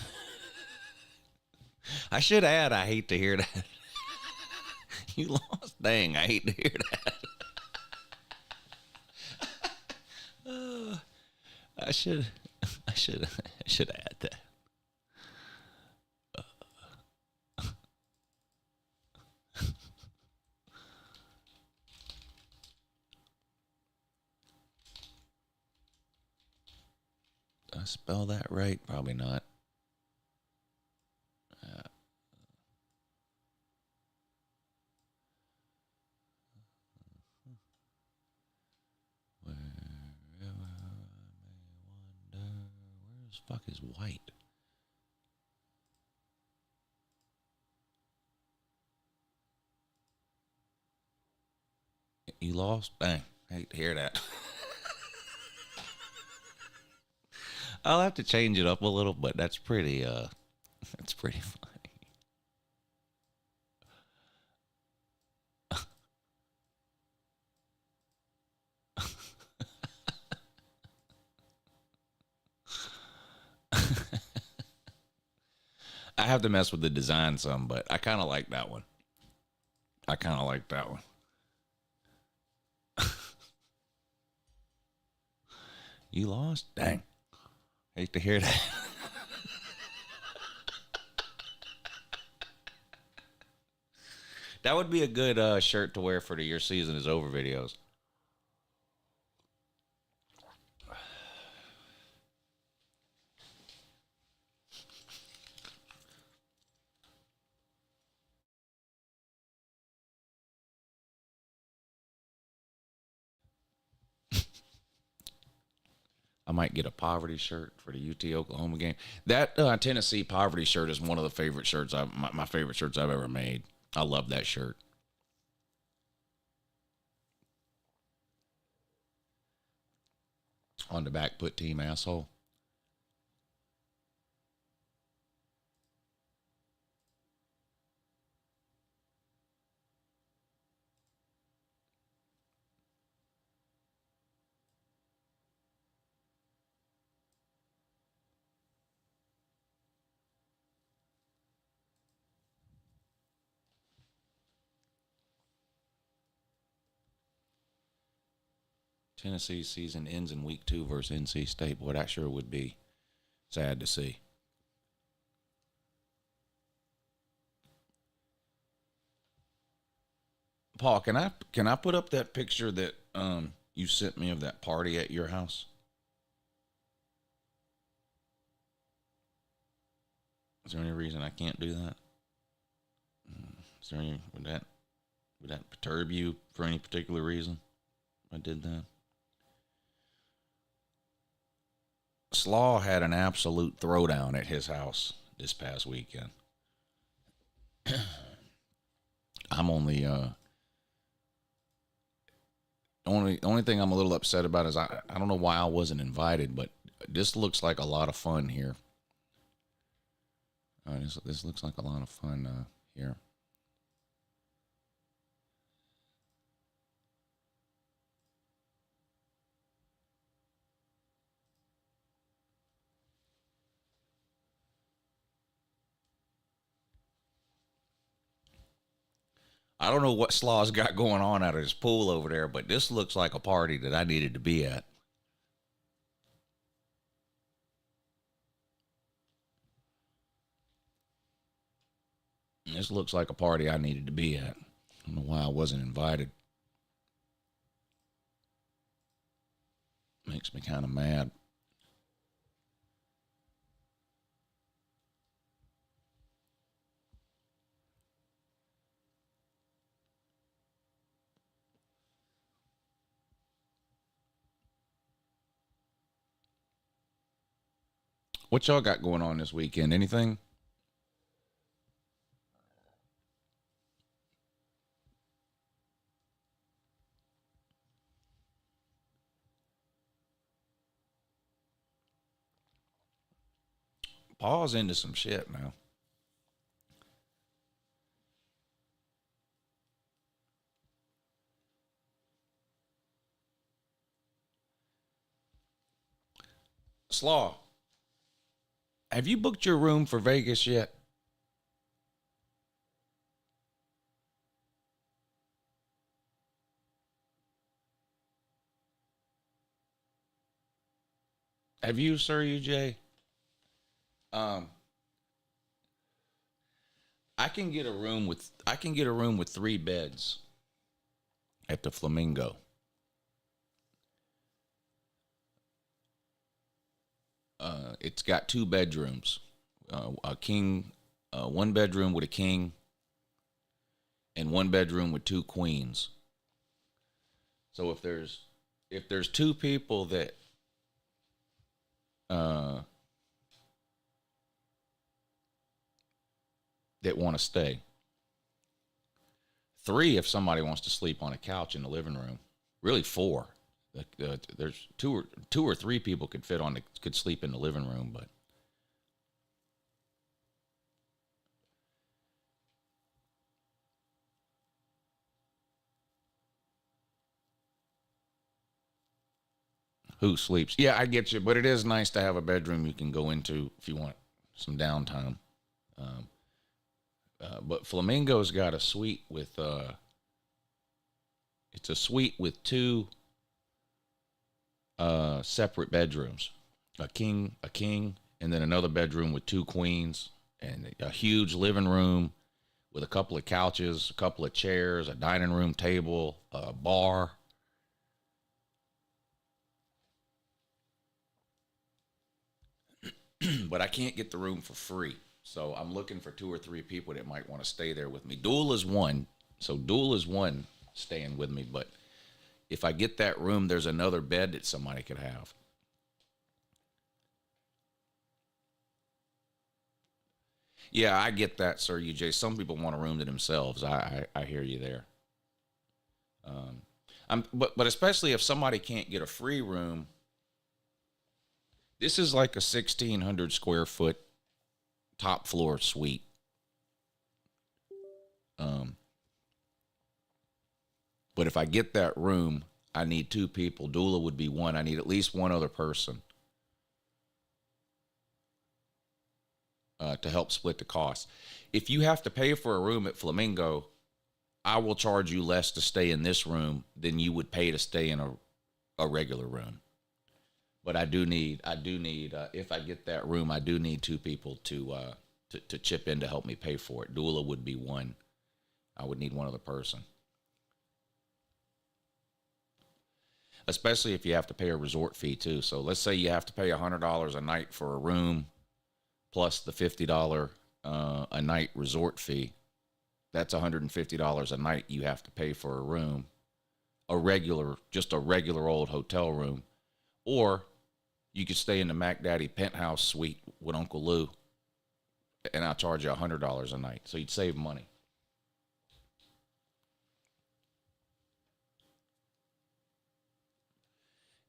I should add, I hate to hear that. You lost? Dang, I hate to hear that. I should add that. Did I spell that right? Probably not. Wherever I may wander, where the fuck is white? You lost? Dang, I hate to hear that. I'll have to change it up a little, but that's pretty that's pretty funny. I have to mess with the design some, but I kind of like that one. You lost? Dang. Hate to hear that. That would be a good shirt to wear for the Your Season Is Over videos. I might get a poverty shirt for the UT Oklahoma game. That Tennessee poverty shirt is one of the favorite shirts, my favorite shirts I've ever made. I love that shirt. On the back, put team asshole. Tennessee season ends in week 2 versus NC State. Boy, that sure would be sad to see. Paul, can I put up that picture that you sent me of that party at your house? Is there any reason I can't do that? Is there any would that perturb you for any particular reason? I did that. Slaw had an absolute throwdown at his house this past weekend. I'm only only thing I'm a little upset about is I don't know why I wasn't invited, but this looks like a lot of fun here. This looks like a lot of fun here. I don't know what Slaw's got going on out of his pool over there, but this looks like a party that I needed to be at. This looks like a party I needed to be at. I don't know why I wasn't invited. Makes me kind of mad. What y'all got going on this weekend? Anything? Paul's into some shit now. Slaw, have you booked your room for Vegas yet? Have you, Sir UJ? I can get a room with 3 beds at the Flamingo. It's got 2 bedrooms, a king, 1 bedroom with a king, and 1 bedroom with 2 queens. So if there's 2 people that want to stay, 3 if somebody wants to sleep on a couch in the living room, really 4. There's 2 or 3 people could sleep in the living room, but who sleeps? Yeah, I get you, but it is nice to have a bedroom you can go into if you want some downtime. But Flamingo's got a suite with it's a suite with 2 separate bedrooms. a king, and then another bedroom with 2 queens, and a huge living room with a couple of couches, a couple of chairs, a dining room table, a bar. But I can't get the room for free. So I'm looking for 2 or 3 people that might want to stay there with me. Dual is one. So Dual is one staying with me. But if I get that room, there's another bed that somebody could have. Yeah, I get that, Sir UJ. Some people want a room to themselves. I hear you there. But especially if somebody can't get a free room. This is like a 1,600 square foot top floor suite. But if I get that room, I need 2 people. Doula would be one. I need at least one other person to help split the cost. If you have to pay for a room at Flamingo, I will charge you less to stay in this room than you would pay to stay in a regular room. But I do need if I get that room, I do need 2 people to chip in to help me pay for it. Doula would be one. I would need one other person. Especially if you have to pay a resort fee too. So let's say you have to pay $100 a night for a room plus the $50 a night resort fee. That's $150 a night you have to pay for a room. Just a regular old hotel room. Or you could stay in the Mac Daddy penthouse suite with Uncle Lou, and I'll charge you $100 a night. So you'd save money.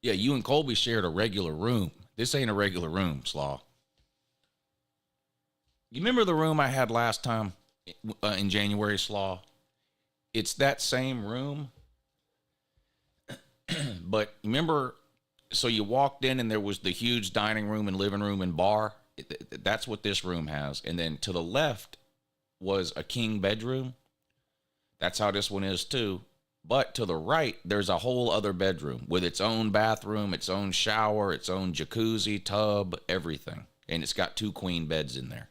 Yeah, you and Colby shared a regular room. This ain't a regular room, Slaw. You remember the room I had last time in January, Slaw? It's that same room. But remember, so you walked in and there was the huge dining room and living room and bar. That's what this room has. And then to the left was a king bedroom. That's how this one is too. But to the right, there's a whole other bedroom with its own bathroom, its own shower, its own jacuzzi, tub, everything. And it's got 2 queen beds in there.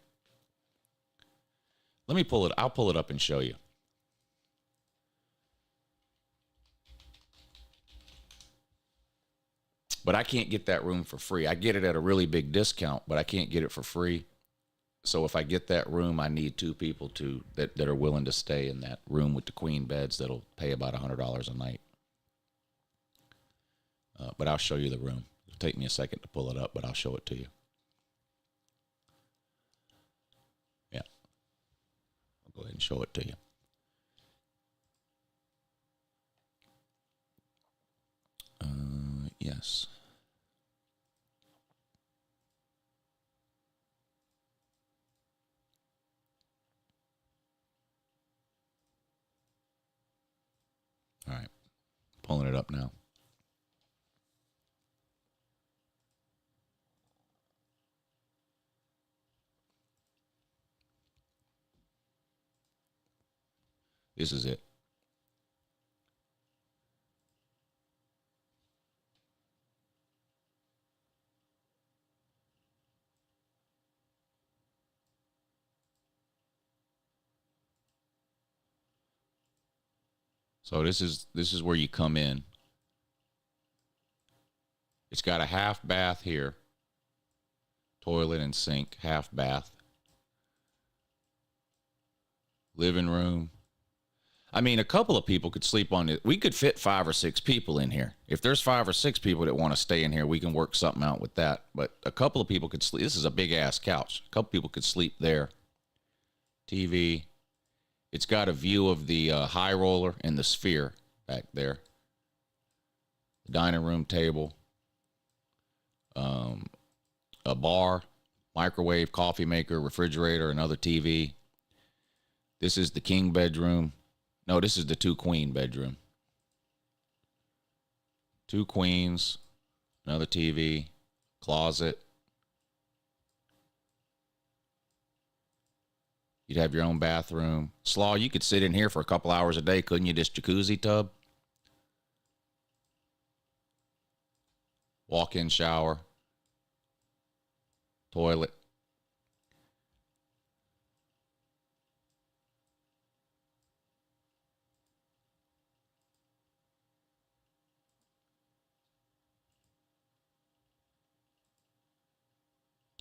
Let me pull it. I'll pull it up and show you. But I can't get that room for free. I get it at a really big discount, but I can't get it for free. So if I get that room, I need 2 people that are willing to stay in that room with the queen beds that'll pay about $100 a night. But I'll show you the room. It'll take me a second to pull it up, but I'll show it to you. Yeah. I'll go ahead and show it to you. Yes. All right. Pulling it up now. This is it. So this is where you come in. It's got a half bath here. Toilet and sink, half bath. Living room. I mean, a couple of people could sleep on it. We could fit 5 or 6 people in here. If there's 5 or 6 people that want to stay in here, we can work something out with that. But a couple of people could sleep. This is a big ass couch. A couple people could sleep there. TV. It's got a view of the high roller and the sphere back there. The dining room table. A bar, microwave, coffee maker, refrigerator, another TV. This is the king bedroom. No, this is the 2 queen bedroom. 2 queens, another TV, closet. You'd have your own bathroom. Slaw, you could sit in here for a couple hours a day, couldn't you? This jacuzzi tub. Walk-in shower. toilet.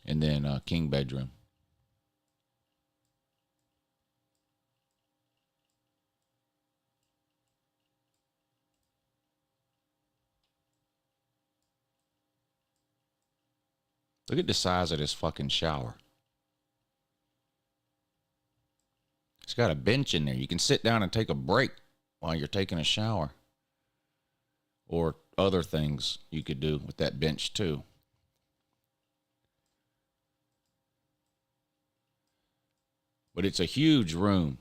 And then king bedroom. Look at the size of this fucking shower. It's got a bench in there. You can sit down and take a break while you're taking a shower. Or other things you could do with that bench too. But it's a huge room.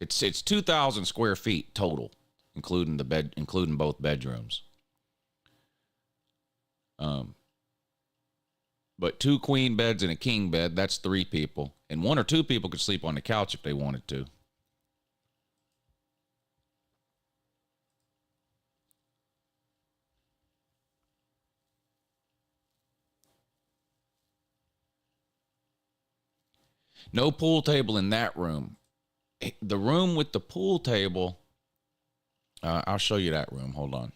It's 2,000 square feet total, including both bedrooms. But 2 queen beds and a king bed, that's 3 people. And 1 or 2 people could sleep on the couch if they wanted to. No pool table in that room. The room with the pool table, I'll show you that room. Hold on.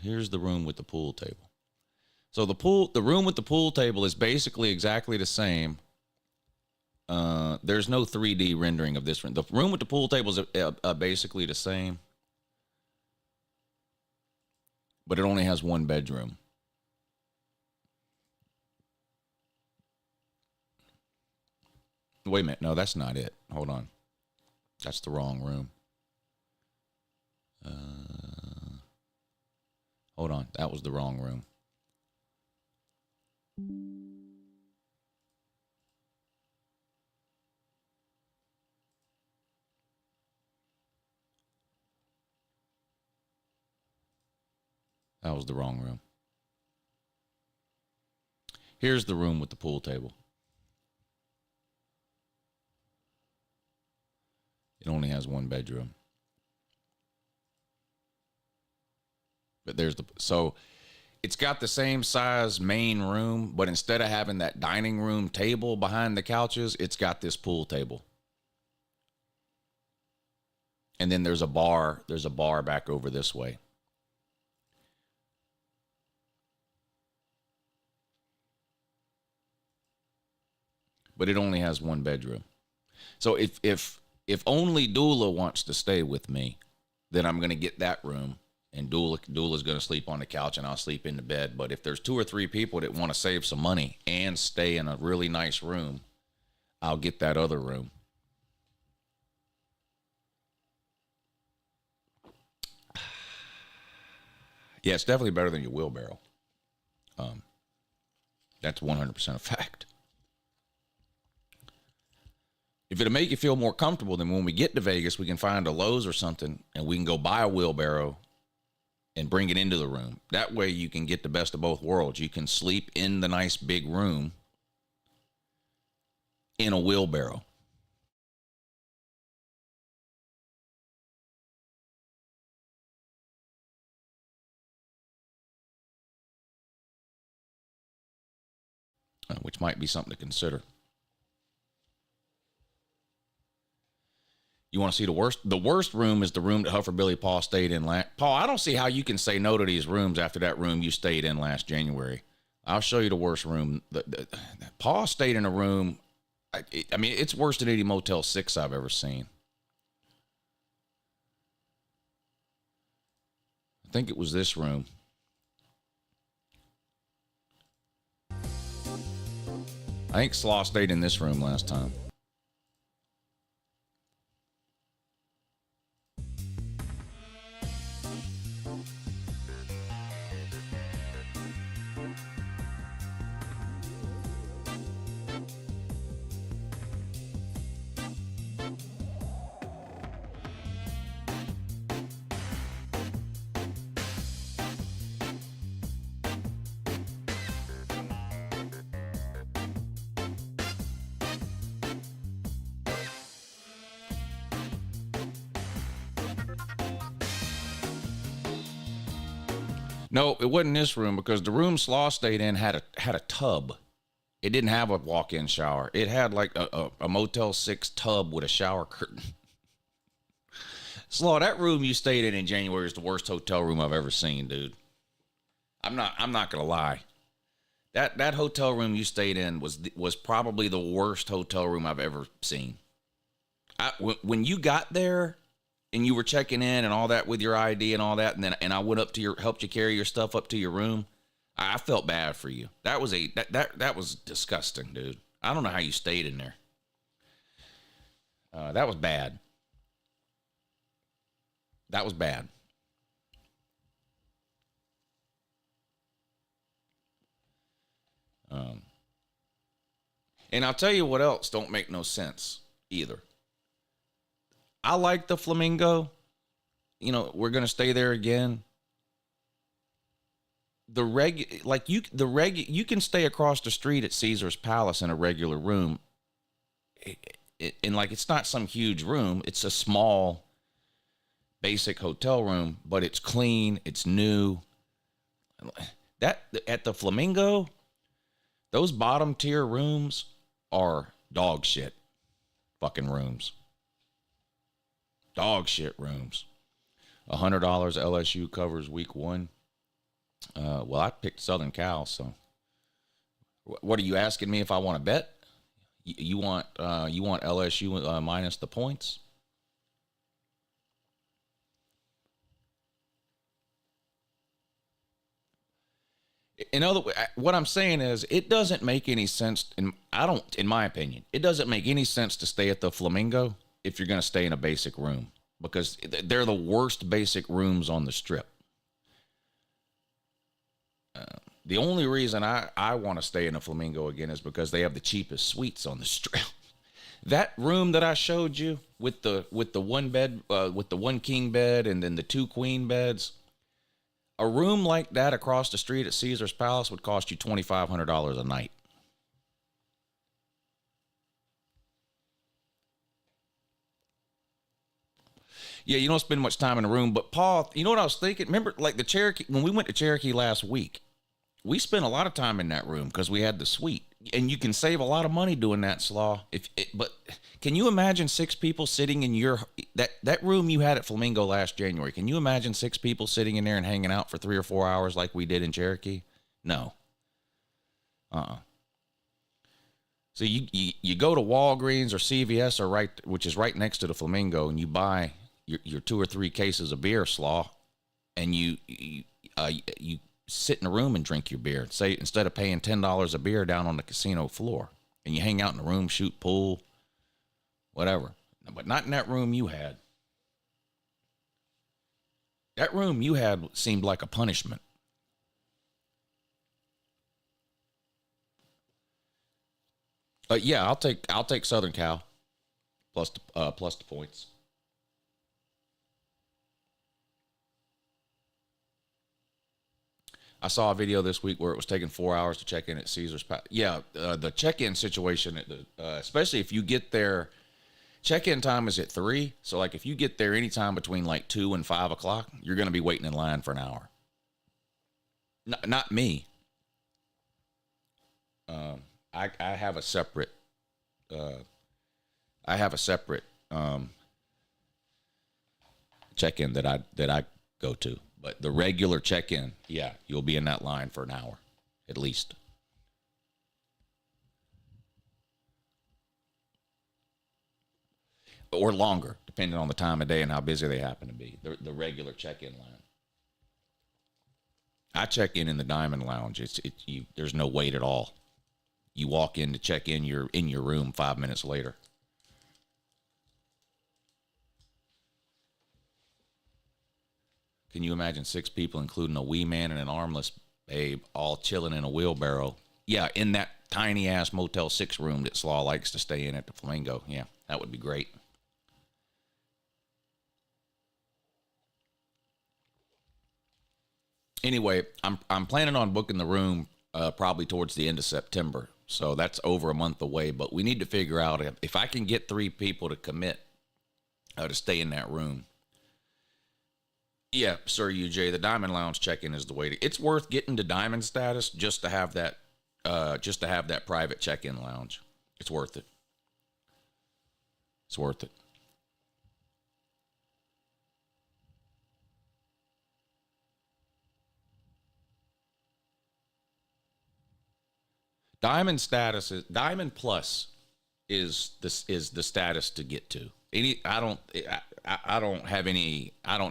Here's the room with the pool table. So the room with the pool table is basically exactly the same. There's no 3D rendering of this room. The room with the pool table is basically the same, but it only has 1 bedroom. Wait a minute. No, that's not it. Hold on. That's the wrong room. Hold on. That was the wrong room. That was the wrong room. Here's the room with the pool table. It only has 1 bedroom. But so it's got the same size main room, but instead of having that dining room table behind the couches, it's got this pool table. And then there's a bar back over this way. But it only has 1 bedroom. So if only Dula wants to stay with me, then I'm going to get that room. And Dula's going to sleep on the couch and I'll sleep in the bed. But if there's 2 or 3 people that want to save some money and stay in a really nice room, I'll get that other room. Yeah, it's definitely better than your wheelbarrow. That's 100% a fact. If it'll make you feel more comfortable, then when we get to Vegas, we can find a Lowe's or something and we can go buy a wheelbarrow and bring it into the room. That way you can get the best of both worlds. You can sleep in the nice big room in a wheelbarrow. Which might be something to consider. You want to see the worst? The worst room is the room that Huffer Billy Paul stayed in last. Paul, I don't see how you can say no to these rooms after that room you stayed in last January. I'll show you the worst room. Paul stayed in a room. I mean, it's worse than any Motel 6 I've ever seen. I think it was this room. I think Slaw stayed in this room last time. No, it wasn't this room because the room Slaw stayed in had a tub. It didn't have a walk-in shower. It had like a Motel 6 tub with a shower curtain. Slaw, that room you stayed in January is the worst hotel room I've ever seen, dude. I'm not gonna lie. That hotel room you stayed in was probably the worst hotel room I've ever seen. When you got there and you were checking in and all that with your ID and all that, and I went up to helped you carry your stuff up to your room, I felt bad for you. That was disgusting, dude. I don't know how you stayed in there. That was bad. That was bad. And I'll tell you what else don't make no sense either. I like the Flamingo. You know, we're going to stay there again. You can stay across the street at Caesar's Palace in a regular room. And like, it's not some huge room. It's a small, basic hotel room, but it's clean. It's new. That at the Flamingo, those bottom tier rooms are dog shit fucking rooms. Dog shit rooms. $100 LSU covers week 1. Well, I picked Southern Cal, so what are you asking me if I want to bet? You want LSU minus the points? What I'm saying is, it doesn't make any sense, in my opinion, it doesn't make any sense to stay at the Flamingo if you're going to stay in a basic room, because they're the worst basic rooms on the Strip. The only reason I want to stay in a Flamingo again is because they have the cheapest suites on the Strip. That room that I showed you with the one bed, with the one king bed and then the 2 queen beds, a room like that across the street at Caesar's Palace would cost you $2,500 a night. Yeah, you don't spend much time in a room. But Paul, you know what I was thinking? Remember, like the Cherokee, when we went to Cherokee last week, we spent a lot of time in that room because we had the suite. And you can save a lot of money doing that, Slaw. But can you imagine 6 people sitting in that room you had at Flamingo last January? Can you imagine 6 people sitting in there and hanging out for 3 or 4 hours like we did in Cherokee? No. So you go to Walgreens or CVS which is right next to the Flamingo, and you buy your 2 or 3 cases of beer, Slaw, and you sit in a room and drink your beer. Say, instead of paying $10 a beer down on the casino floor, and you hang out in the room, shoot pool, whatever. But not in that room you had. That room you had seemed like a punishment. Yeah, I'll take Southern Cal plus the points. I saw a video this week where it was taking 4 hours to check in at Caesar's Palace. Yeah, the check-in situation, especially if you get there, check-in time is at 3. So, like, if you get there anytime between, like, 2 and 5 o'clock, you're going to be waiting in line for an hour. Not me. I have a separate check-in that I go to. But the regular check-in, yeah, you'll be in that line for an hour, at least. Or longer, depending on the time of day and how busy they happen to be. The regular check-in line. I check in the Diamond Lounge. There's no wait at all. You walk in to check in, you're in your room 5 minutes later. Can you imagine 6 people, including a wee man and an armless babe, all chilling in a wheelbarrow? Yeah, in that tiny-ass Motel 6 room that Slaw likes to stay in at the Flamingo. Yeah, that would be great. Anyway, I'm planning on booking the room probably towards the end of September. So that's over a month away. But we need to figure out if I can get 3 people to commit to stay in that room. Yeah, Sir UJ, the Diamond Lounge check-in is the way to. It's worth getting to Diamond status just to have that, private check-in lounge. It's worth it. It's worth it. Diamond Plus is the status to get to. I don't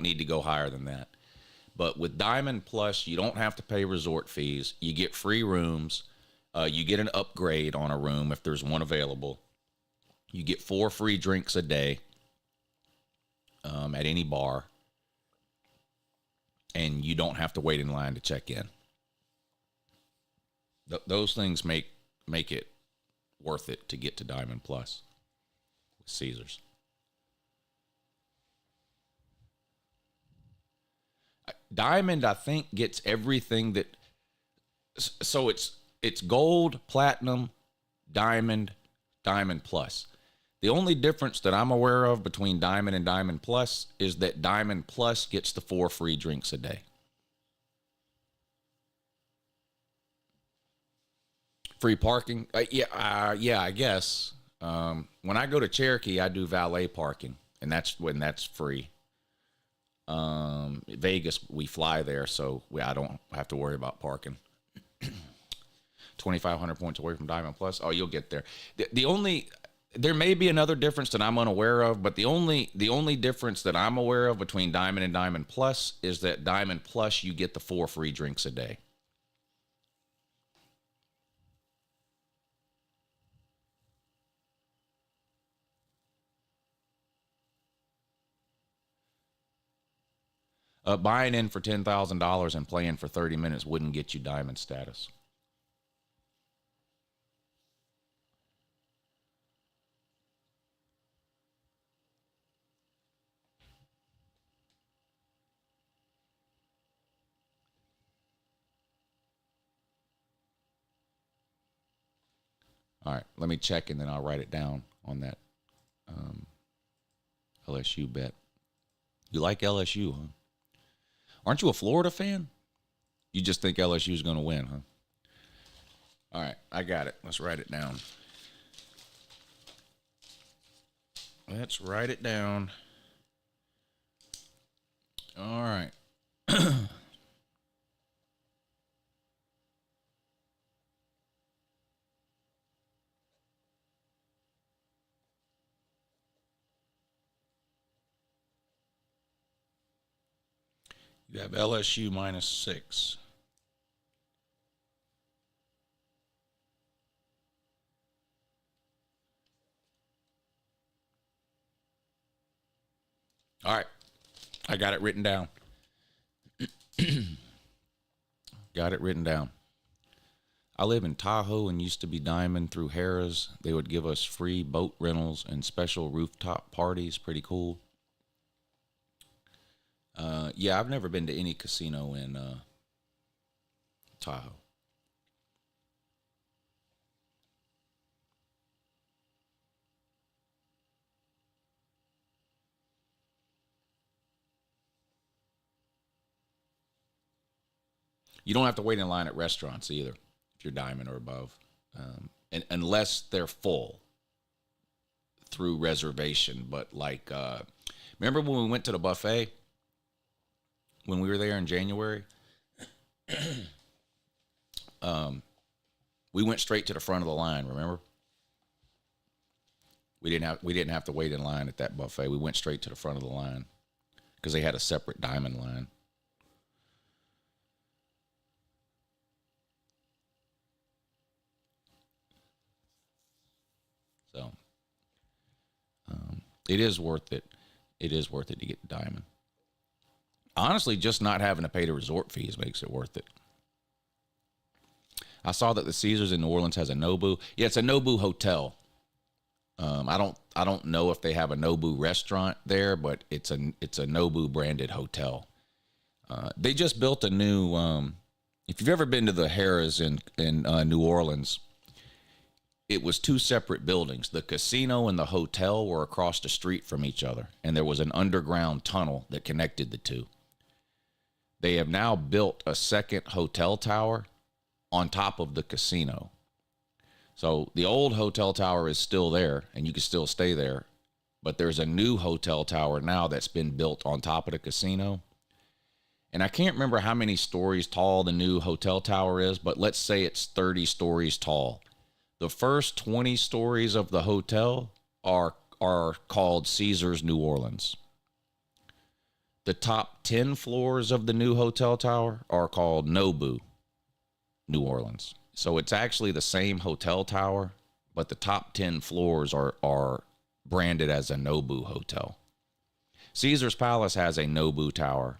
need to go higher than that. But with Diamond Plus, you don't have to pay resort fees. You get free rooms. You get an upgrade on a room if there's one available. You get 4 free drinks a day at any bar. And you don't have to wait in line to check in. Those things make it worth it to get to Diamond Plus with Caesars. Diamond, I think, gets everything that. So it's gold, platinum, diamond, Diamond Plus. The only difference that I'm aware of between Diamond and Diamond Plus is that Diamond Plus gets the 4 free drinks a day. Free parking? Yeah, I guess. When I go to Cherokee, I do valet parking, and that's free. Vegas, we fly there, so I don't have to worry about parking. 2,500 points away from Diamond Plus. Oh, you'll get there. There may be another difference that I'm unaware of, but the only difference that I'm aware of between Diamond and Diamond Plus is that Diamond Plus, you get the 4 free drinks a day. Buying in for $10,000 and playing for 30 minutes wouldn't get you Diamond status. All right, let me check and then I'll write it down on that LSU bet. You like LSU, huh? Aren't you a Florida fan? You just think LSU's going to win, huh? All right, I got it. Let's write it down. Let's write it down. All right. You have LSU -6. All right. I got it written down. Got it written down. I live in Tahoe and used to be Diamond through Harrah's. They would give us free boat rentals and special rooftop parties. Pretty cool. Yeah, I've never been to any casino in Tahoe. You don't have to wait in line at restaurants either if you're Diamond or above, and unless they're full through reservation. But like, remember when we went to the buffet? When we were there in January, we went straight to the front of the line. Remember, we didn't have to wait in line at that buffet. We went straight to the front of the line because they had a separate Diamond line. So it is worth it. It is worth it to get Diamond. Honestly, just not having to pay the resort fees makes it worth it. I saw that the Caesars in New Orleans has a Nobu. Yeah, it's a Nobu hotel. I don't know if they have a Nobu restaurant there, but it's a Nobu branded hotel. They just built a new. If you've ever been to the Harrah's in New Orleans, it was 2 separate buildings. The casino and the hotel were across the street from each other, and there was an underground tunnel that connected the two. They have now built a second hotel tower on top of the casino. So the old hotel tower is still there, and you can still stay there. But there's a new hotel tower now that's been built on top of the casino. And I can't remember how many stories tall the new hotel tower is, but let's say it's 30 stories tall. The first 20 stories of the hotel are called Caesars New Orleans. The top 10 floors of the new hotel tower are called Nobu New Orleans. So it's actually the same hotel tower, but the top 10 floors are branded as a Nobu hotel. Caesars Palace has a Nobu tower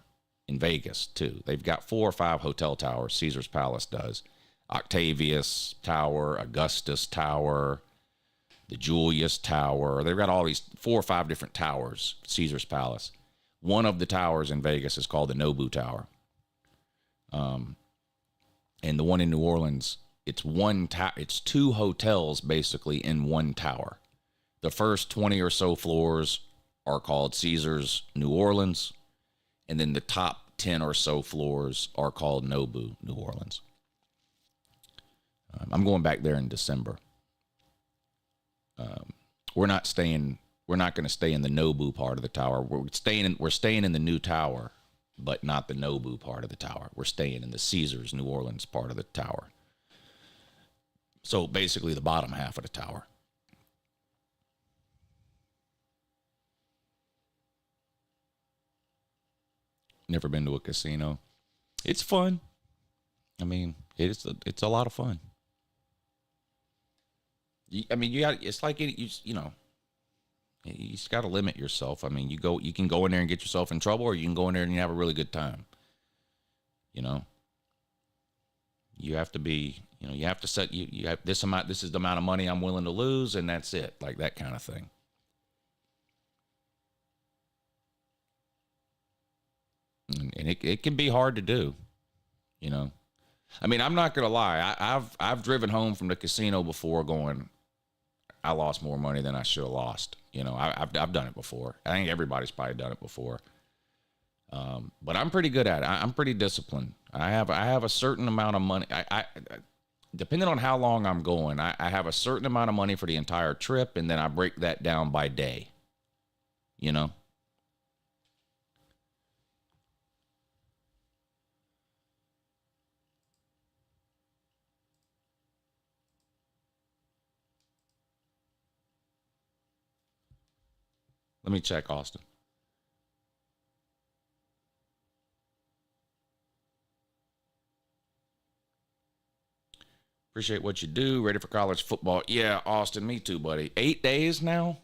in Vegas too. They've got 4 or 5 hotel towers. Caesars Palace does. Octavius Tower, Augustus Tower, the Julius Tower. They've got all these 4 or 5 different towers, Caesars Palace. One of the towers in Vegas is called the Nobu Tower. And the one in New Orleans, it's 2 hotels basically in one tower. The first 20 or so floors are called Caesars New Orleans, and then the top 10 or so floors are called Nobu New Orleans. I'm going back there in December. We're not going to stay in the Nobu part of the tower. We're staying in the new tower, but not the Nobu part of the tower. We're staying in the Caesars New Orleans part of the tower. So basically the bottom half of the tower. Never been to a casino. It's fun. I mean, it's a lot of fun. It's like you know, you just got to limit yourself. I mean, you can go in there and get yourself in trouble, or you can go in there and you have a really good time. You know, you have to be, you know, you have to set, you have this amount, this is the amount of money I'm willing to lose, and that's it, like that kind of thing. And it can be hard to do, you know. I mean, I'm not gonna lie. I've driven home from the casino before, going, I lost more money than I should have lost. You know, I've done it before. I think everybody's probably done it before. But I'm pretty good at it. I'm pretty disciplined. I have a certain amount of money. I depending on how long I'm going, I have a certain amount of money for the entire trip, and then I break that down by day. You know. Let me check, Austin. Appreciate what you do. Ready for college football. Yeah, Austin, me too, buddy. 8 days now.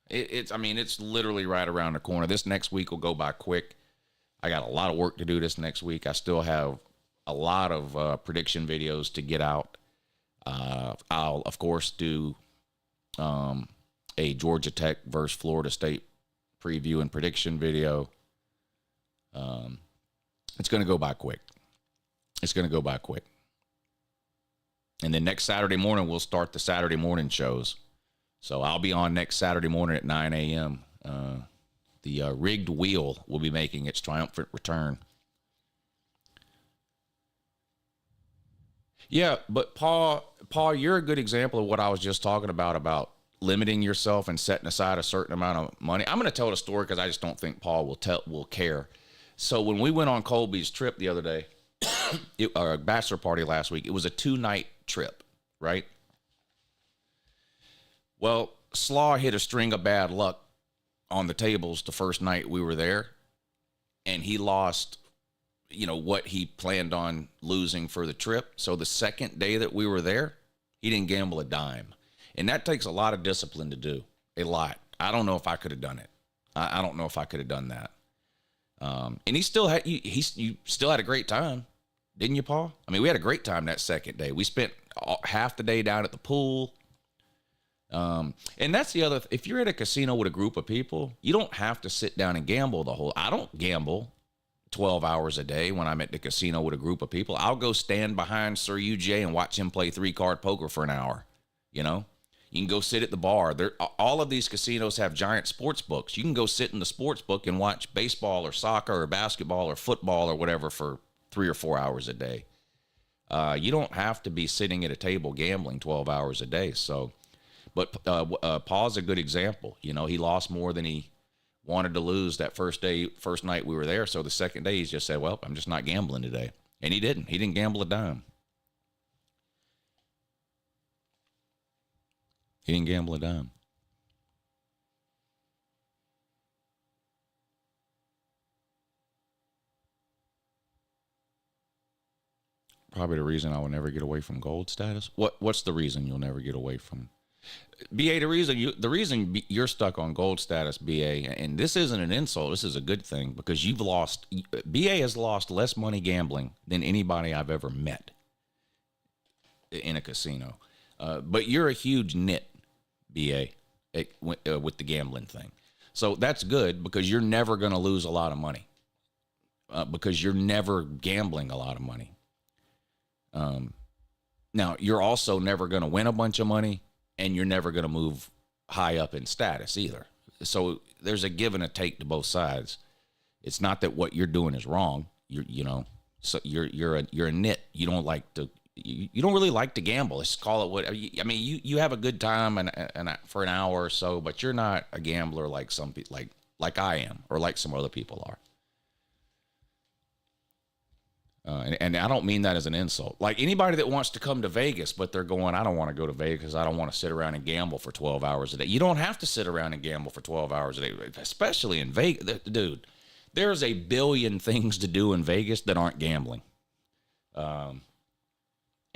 It's literally right around the corner. This next week will go by quick. I got a lot of work to do this next week. I still have a lot of prediction videos to get out. I'll, of course, do a Georgia Tech versus Florida State preview and prediction video. It's going to go by quick. And then next Saturday morning, we'll start the Saturday morning shows. So I'll be on next Saturday morning at 9 a.m. The rigged wheel will be making its triumphant return. Yeah, but Paul, you're a good example of what I was just talking about limiting yourself and setting aside a certain amount of money. I'm going to tell the story because I just don't think Paul will care. So when we went on Colby's trip the other day, our bachelor party last week, it was a 2-night trip, right? Well, Slaw hit a string of bad luck on the tables the first night we were there, and he lost, you know, what he planned on losing for the trip. So the second day that we were there, he didn't gamble a dime. And that takes a lot of discipline to do, a lot. I don't know if I could have done it. I don't know if I could have done that. And he still had, you still had a great time, didn't you, Paul? I mean, we had a great time that second day. We spent half the day down at the pool. And that's the other, if you're at a casino with a group of people, you don't have to sit down and gamble I don't gamble 12 hours a day when I'm at the casino with a group of people. I'll go stand behind Sir UJ and watch him play 3-card poker for an hour. You know, You can go sit at the bar. All of these casinos have giant sports books. You can go sit in the sports book and watch baseball or soccer or basketball or football or whatever for 3 or 4 hours a day. You don't have to be sitting at a table gambling 12 hours a day. So, but Paul's a good example. You know, he lost more than he wanted to lose that first night we were there. So the second day he's just said, well, I'm just not gambling today. And he didn't. He didn't gamble a dime. He didn't gamble a dime. Probably the reason I will never get away from gold status. What's the reason you'll never get away from BA? The reason you're stuck on gold status, BA, and this isn't an insult. This is a good thing because BA has lost less money gambling than anybody I've ever met in a casino. But you're a huge nit, BA, with the gambling thing. So that's good because you're never going to lose a lot of money because you're never gambling a lot of money. Now, you're also never going to win a bunch of money, and you're never going to move high up in status either. So there's a give and a take to both sides. It's not that what you're doing is wrong. So you're a nit. You don't like to. You don't really like to gamble. Let's call it what. I mean, you have a good time and for an hour or so, but you're not a gambler like some people, like I am, or like some other people are. And I don't mean that as an insult. Like anybody that wants to come to Vegas, but they're going, I don't want to go to Vegas. I don't want to sit around and gamble for 12 hours a day. You don't have to sit around and gamble for 12 hours a day, especially in Vegas. Dude, there's a billion things to do in Vegas that aren't gambling. And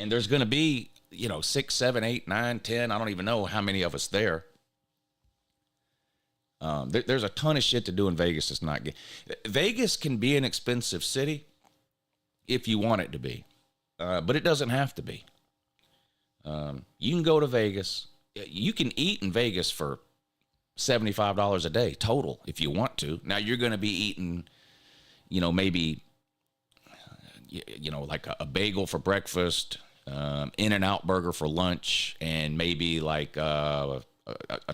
there's going to be, 6, 7, 8, 9, 10. I don't even know how many of us there. There's a ton of shit to do in Vegas that's not. Vegas can be an expensive city if you want it to be, but it doesn't have to be. You can go to Vegas. You can eat in Vegas for $75 a day total if you want to. Now you're going to be eating, maybe, like a bagel for breakfast, In-N-Out burger for lunch, and maybe like a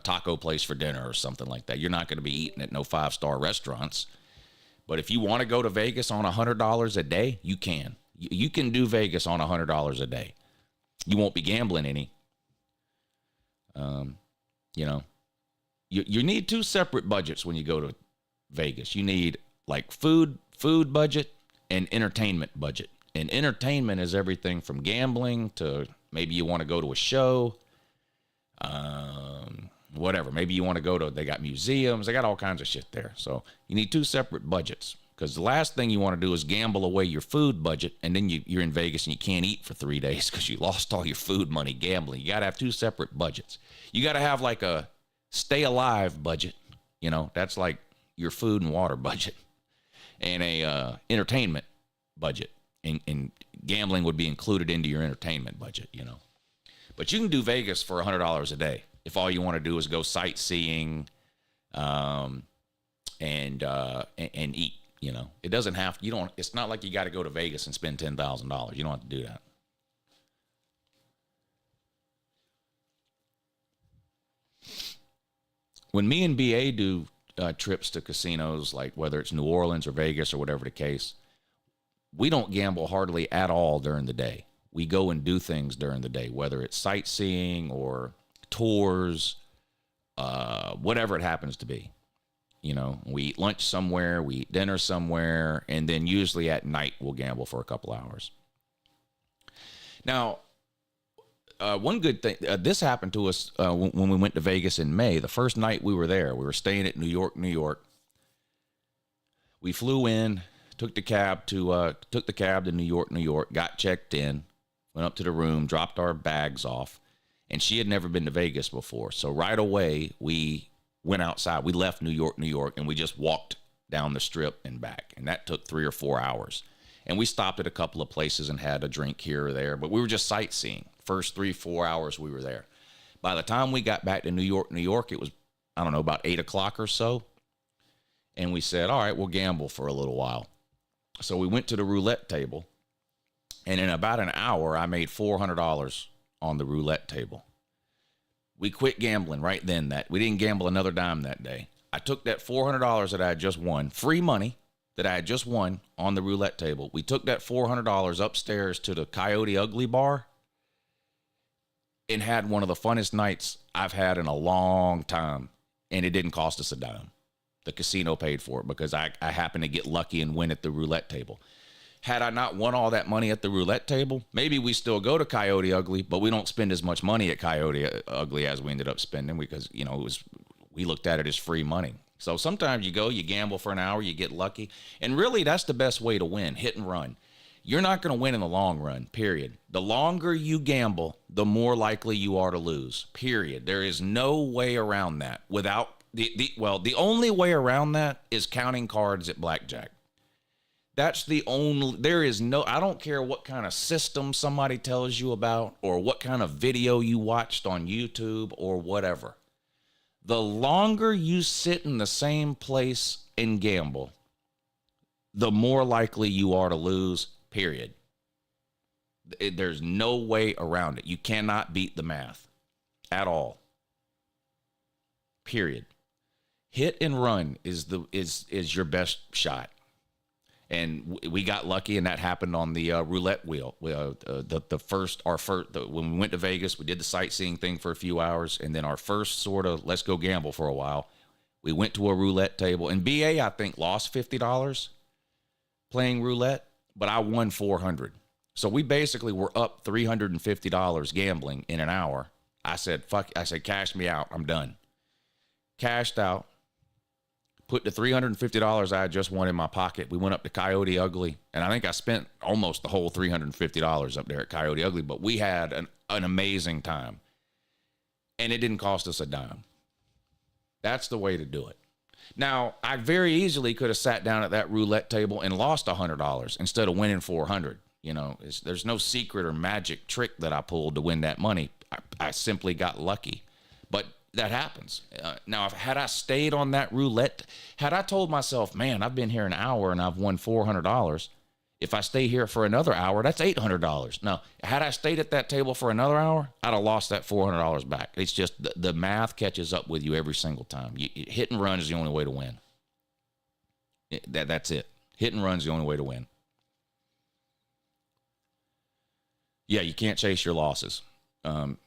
taco place for dinner or something like that. You're not going to be eating at no 5-star restaurants. But if you want to go to Vegas on $100 a day, you can. You can do Vegas on $100 a day. You won't be gambling any. You need 2 separate budgets when you go to Vegas. You need like food budget and entertainment budget. And entertainment is everything from gambling to maybe you want to go to a show. Whatever. Maybe you want to go to, they got museums. They got all kinds of shit there. So you need 2 separate budgets because the last thing you want to do is gamble away your food budget. And then you're in Vegas and you can't eat for 3 days because you lost all your food money gambling. You got to have 2 separate budgets. You got to have like a stay alive budget. That's like your food and water budget and a entertainment budget. And gambling would be included into your entertainment budget, But you can do Vegas for $100 a day if all you want to do is go sightseeing, and eat. It doesn't have. You don't. It's not like you got to go to Vegas and spend $10,000. You don't have to do that. When me and BA do trips to casinos, like whether it's New Orleans or Vegas or whatever the case, we don't gamble hardly at all during the day. We go and do things during the day, whether it's sightseeing or tours, whatever it happens to be. We eat lunch somewhere, we eat dinner somewhere, and then usually at night we'll gamble for a couple hours. Now, one good thing, this happened to us when we went to Vegas in May. The first night we were there, we were staying at New York, New York. We flew in, took the cab to New York, New York, got checked in, went up to the room, dropped our bags off, and she had never been to Vegas before. So right away, we went outside. We left New York, New York, and we just walked down the strip and back, and that took 3 or 4 hours. And we stopped at a couple of places and had a drink here or there, but we were just sightseeing. First 3-4 hours we were there. By the time we got back to New York, New York, it was, I don't know, about 8 o'clock or so. And we said, all right, we'll gamble for a little while. So we went to the roulette table, and in about an hour, I made $400 on the roulette table. We quit gambling right then. That we didn't gamble another dime that day. I took that $400 that I had just won, free money that I had just won on the roulette table. We took that $400 upstairs to the Coyote Ugly bar and had one of the funnest nights I've had in a long time. And it didn't cost us a dime. The casino paid for it because I happened to get lucky and win at the roulette table. Had I not won all that money at the roulette table, maybe we still go to Coyote Ugly, but we don't spend as much money at Coyote Ugly as we ended up spending because, you know, we looked at it as free money. So sometimes you go, you gamble for an hour, you get lucky. And really, that's the best way to win, hit and run. You're not going to win in the long run, period. The longer you gamble, the more likely you are to lose, period. There is no way around that. The only way around that is counting cards at blackjack. That's the only, I don't care what kind of system somebody tells you about or what kind of video you watched on YouTube or whatever. The longer you sit in the same place and gamble, the more likely you are to lose, period. There's no way around it. You cannot beat the math at all. Period. Hit and run is your best shot. And we got lucky, and that happened on the roulette wheel. When we went to Vegas, we did the sightseeing thing for a few hours, and then our first sort of let's go gamble for a while. We went to a roulette table, and BA I think lost $50 playing roulette, but I won $400. So we basically were up $350 gambling in an hour. I said, fuck, cash me out. I'm done. Cashed out. Put the $350 I had just won in my pocket. We went up to Coyote Ugly, and I think I spent almost the whole $350 up there at Coyote Ugly, but we had an amazing time, and it didn't cost us a dime. That's the way to do it. Now, I very easily could have sat down at that roulette table and lost $100 instead of winning $400. You know, there's no secret or magic trick that I pulled to win that money. I simply got lucky, but that happens. Now, had I stayed on that roulette, had I told myself, man, I've been here an hour and I've won $400. If I stay here for another hour, that's $800. Now, had I stayed at that table for another hour, I'd have lost that $400 back. It's just the math catches up with you every single time. Hit and run is the only way to win. That's it. Hit and run is the only way to win. Yeah, you can't chase your losses.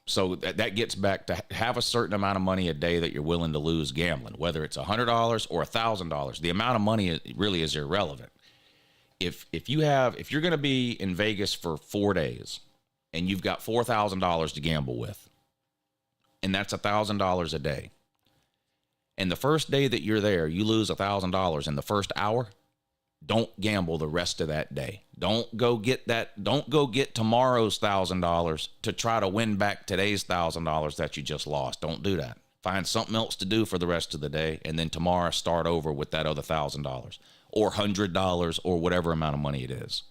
So that gets back to have a certain amount of money a day that you're willing to lose gambling, whether it's $100 or $1,000. The amount of money really is irrelevant. If you're going to be in Vegas for 4 days and you've got $4,000 to gamble with, and that's $1,000 a day, and the first day that you're there, you lose $1,000 in the first hour, don't gamble the rest of that day. Don't go get tomorrow's $1,000 to try to win back today's $1,000 that you just lost. Don't do that. Find something else to do for the rest of the day, and then tomorrow start over with that other $1,000 or $100 or whatever amount of money it is.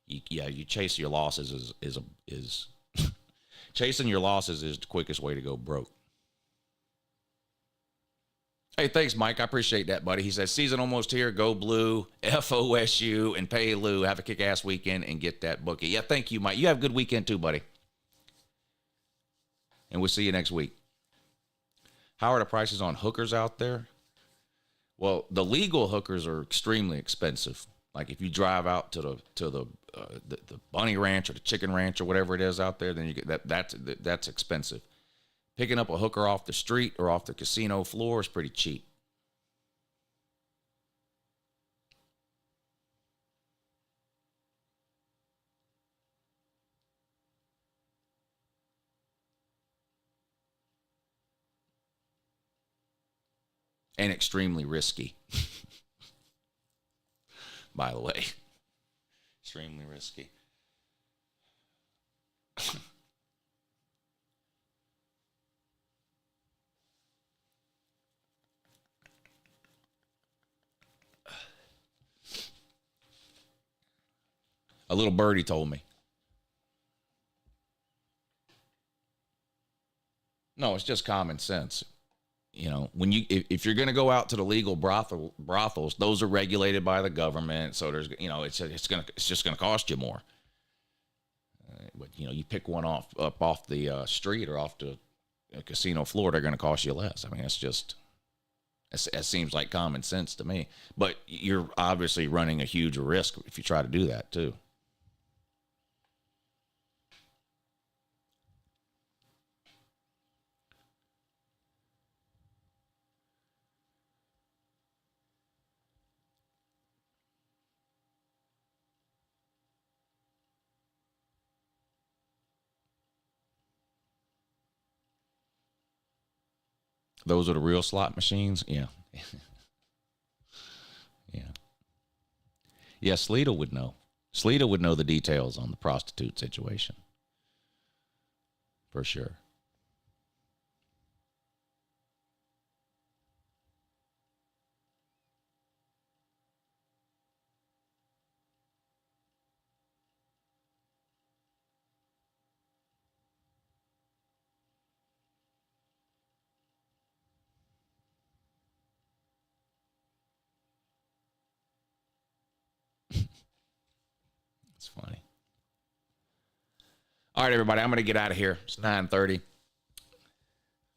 You chase your losses is chasing your losses is the quickest way to go broke. Hey, thanks, Mike. I appreciate that, buddy. He says, season almost here. Go Blue, FOSU, and pay Lou. Have a kick-ass weekend and get that bookie. Yeah, thank you, Mike. You have a good weekend too, buddy. And we'll see you next week. How are the prices on hookers out there? Well, the legal hookers are extremely expensive. Like if you drive out to the bunny ranch or the chicken ranch or whatever it is out there, then you get that's expensive. Picking up a hooker off the street or off the casino floor is pretty cheap. And extremely risky. By the way. Extremely risky. A little birdie told me. No, it's just common sense. You know, if you're going to go out to the legal brothels, those are regulated by the government. So there's, it's just going to cost you more. But you pick one up off the street or off the a casino floor, they're going to cost you less. I mean, it seems like common sense to me. But you're obviously running a huge risk if you try to do that too. Those are the real slot machines. Yeah. Yeah. Yeah, Sleeta would know. Sleeta would know the details on the prostitute situation. For sure. It's funny. All right, everybody, I'm going to get out of here. It's 9:30.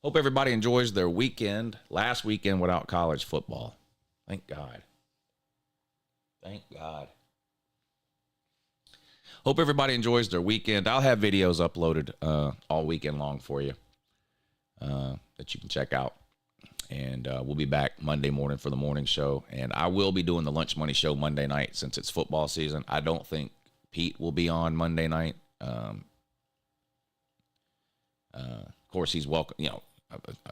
Hope everybody enjoys their weekend. Last weekend without college football. Thank God. Thank God. Hope everybody enjoys their weekend. I'll have videos uploaded all weekend long for you that you can check out. And we'll be back Monday morning for the morning show. And I will be doing the Lunch Money Show Monday night since it's football season. I don't think Pete will be on Monday night. Of course, he's welcome. You know,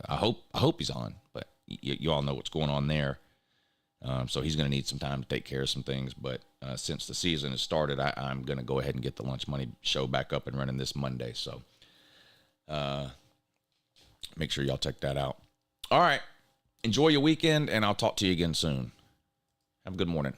I hope he's on, but you all know what's going on there. So he's going to need some time to take care of some things. But since the season has started, I'm going to go ahead and get the Lunch Money Show back up and running this Monday. So make sure y'all check that out. All right. Enjoy your weekend, and I'll talk to you again soon. Have a good morning.